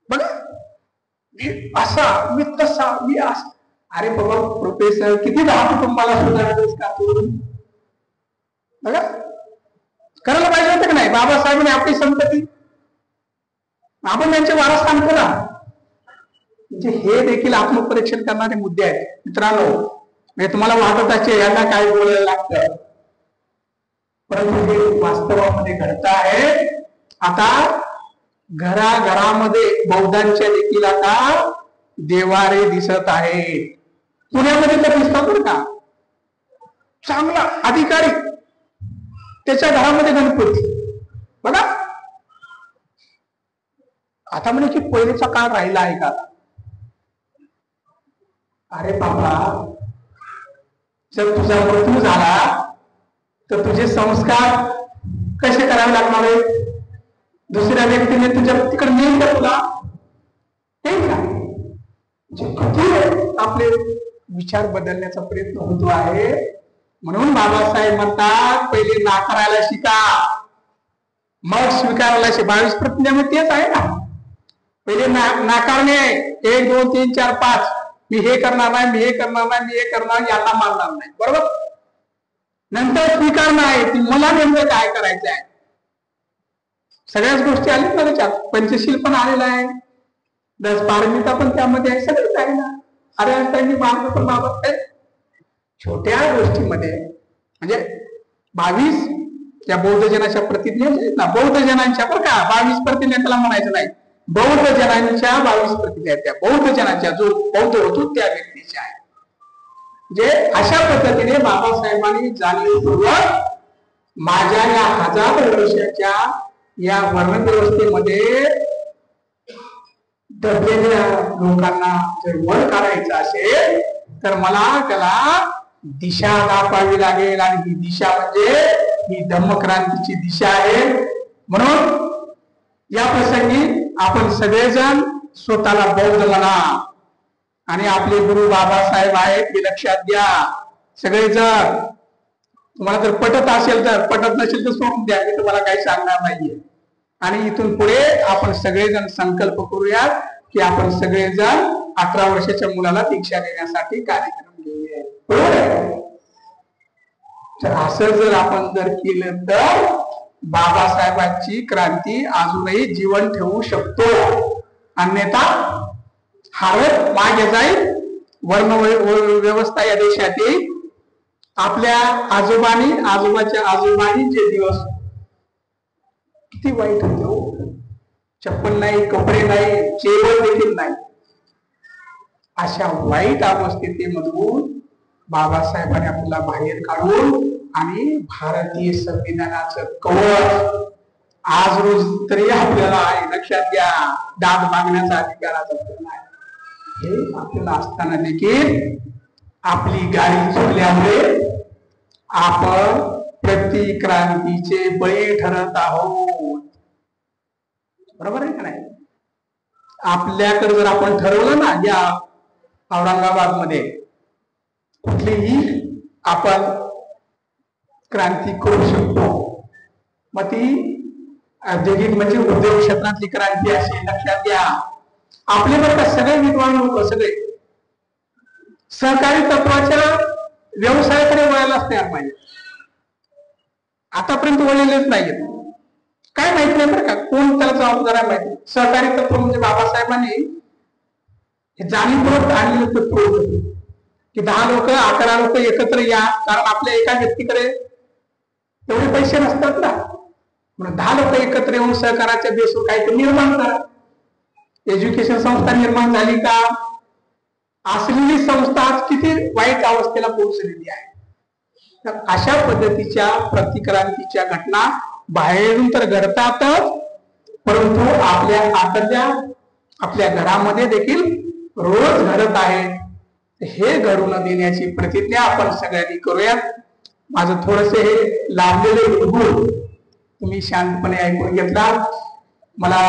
बघा, मी असा, मी तसा, मी असा. अरे बाबा प्रोफेसर, किती दहा कुटुंबाला सुधारतोस का तू? बघा, करायला पाहिजे होतं की नाही? बाबासाहेबांनी आपली संपत्ती आपण त्यांचे वारस सांगतो ना. म्हणजे हे देखील आत्मपरीक्षण करणारे मुद्दे आहेत मित्रांनो. म्हणजे तुम्हाला वाटत असेल यांना काय बोलायला लागतं, परंतु हे वास्तवामध्ये घडत आहे. आता घराघरामध्ये बौद्धांच्या देखील आता देवारे दिसत आहेत. पुण्यामध्ये तर दिसतात बरं का, चांगला अधिकारी, त्याच्या घरामध्ये गणपती. बघा, आता म्हणे की पहिलेचा काळ राहिला आहे का? अरे बाबा, जर तुझा मृत्यू झाला तर तुझे संस्कार कसे करावे लागणार आहे? दुसऱ्या व्यक्तीने तुझ्या तिकडे नेईल का तुला? आपले विचार बदलण्याचा प्रयत्न होतो आहे. म्हणून बाबासाहेब म्हणतात पहिले नाकारायला शिका, मग स्वीकारायला शिका. 22 प्रतिज्ञामध्ये तेच आहे ना. पहिले नाकारणे, 1 2 3 4 5, मी हे करणार नाही, मी हे करणार नाही, मी हे करणार, यांना मानणार नाही, बरोबर. नंतर स्वीकारणं आहे की मला नेमकं काय करायचं आहे. सगळ्याच गोष्टी आल्या ना त्याच्यात. पंचशील पण आलेला आहे, 10 पारमिता पण त्यामध्ये आहे, सगळंच आहे ना. अरे त्यांनी मार्ग पण बाबत आहे. छोट्या गोष्टीमध्ये म्हणजे 22 त्या बौद्ध जनाच्या प्रतिज्ञा ना, बौद्ध जनांच्या बरं का, 22 प्रतिज्ञा त्याला म्हणायचं नाही, बौद्ध जनांच्या 22 प्रतिज्ञा, त्या बौद्ध जनाच्या जो बौद्ध होतो त्या व्यक्तीच्या आहे. जे अशा पद्धतीने बाबासाहेबांनी जाणीवपूर्वक माझ्या या 1000 वर्षाच्या या वर्णव्यवस्थेमध्ये दबलेल्या लोकांना जर वर काढायचं असेल तर मला त्याला दिशा दाखवावी लागेल, आणि ही दिशा म्हणजे ही धम्मक्रांतीची दिशा आहे. म्हणून या प्रसंगी आपण सगळेजण स्वतःला बौद्ध म्हणा, आणि आपले गुरु बाबासाहेब आहेत हे लक्षात घ्या. सगळेजण तुम्हाला जर पटत असेल तर, पटत नसेल तर सोडून द्या, मी तुम्हाला काही सांगणार नाहीये. आणि इथून पुढे आपण सगळेजण संकल्प करूयात की आपण सगळेजण 18 वर्षाच्या मुलाला दीक्षा देण्यासाठी कार्यक्रम घेऊया. बरोबर आहे? तर असं जर आपण जर केलं तर बाबासाहेबांची क्रांती अजूनही जीवन ठेवू शकतो. अन्यथा हारत मागे जाईल, वर्ण व्यवस्था या देशात येईल. आपल्या आजोबाच्या आजोबांनी जे दिवस किती वाईट होते, चप्पल नाही, कपडे नाही, जेवण देखील नाही, अशा वाईट अवस्थेमधून बाबासाहेबांनी आपल्याला बाहेर काढून आणि भारतीय संविधानाचं कवच आज रोज तरी आपल्याला आहे. लक्षात घ्या, दाद मागण्याचा अधिकाराचा आहे. हे आपल्याला असताना देखील आपली गाडी चुकल्यामुळे आपण प्रतिक्रांतीचे बळी ठरत आहोत. बरोबर आहे का नाही? आपल्याकडे जर आपण ठरवलं ना, या औरंगाबाद मध्ये कुठलीही आपण क्रांती करू शकतो, मग ती औद्योगिक म्हणजे उद्योग क्षेत्रातली क्रांती अशी. लक्षात घ्या, आपले बरं सगळे विद्वान लोक सगळे सहकारी तत्वाच्या व्यवसायाकडे वळायलाच तयार पाहिजे. आतापर्यंत वळलेलेच नाहीये. काय माहित नाही बरं का, कोण त्याला जबाबदार आहे माहिती. सहकारी तत्व म्हणजे बाबासाहेबांनी हे जाणीवपूर्वक आणलेलं तत्व होतं की 10 लोक 11 लोक एकत्र या, कारण आपल्या एका व्यक्तीकडे एवढे पैसे नसतात ना. म्हणून 10 लोक एकत्र येऊन सहकाराच्या बेसवर काहीतरी निर्माण करा. एज्युकेशन संस्था निर्माण झाली का? असलेली संस्था आज किती वाईट अवस्थेला पोहोचलेली आहे. तर अशा पद्धतीच्या प्रतिक्रांतीच्या घटना बाहेरून तर घडतातच, परंतु आपल्या आतल्या आपल्या घरामध्ये देखील रोज घडत आहे. हे घडून देण्याची प्रतिज्ञा आपण सगळ्यांनी करूयात. माझं थोडस हे लाभलेले उद्भूत तुम्ही शांतपणे ऐकून घेतला. मला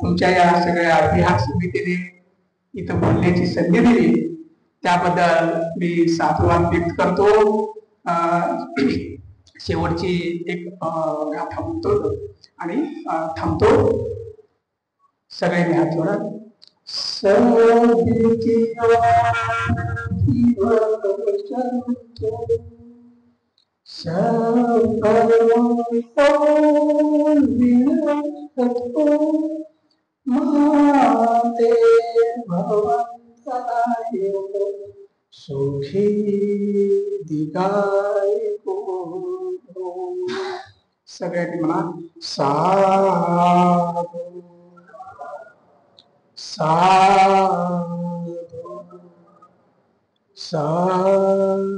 तुमच्या या सगळ्या विहार समितीने इथं बोलण्याची संधी दिली, त्याबद्दल मी साधुवाद व्यक्त करतो. शेवटची एक गाथा म्हणतो आणि थांबतो. सगळ्यांनी हात जोडा. माते भगवंताय सुखी दिगाय को. सगळ्यांनी म्हणा साधू साधू साधू.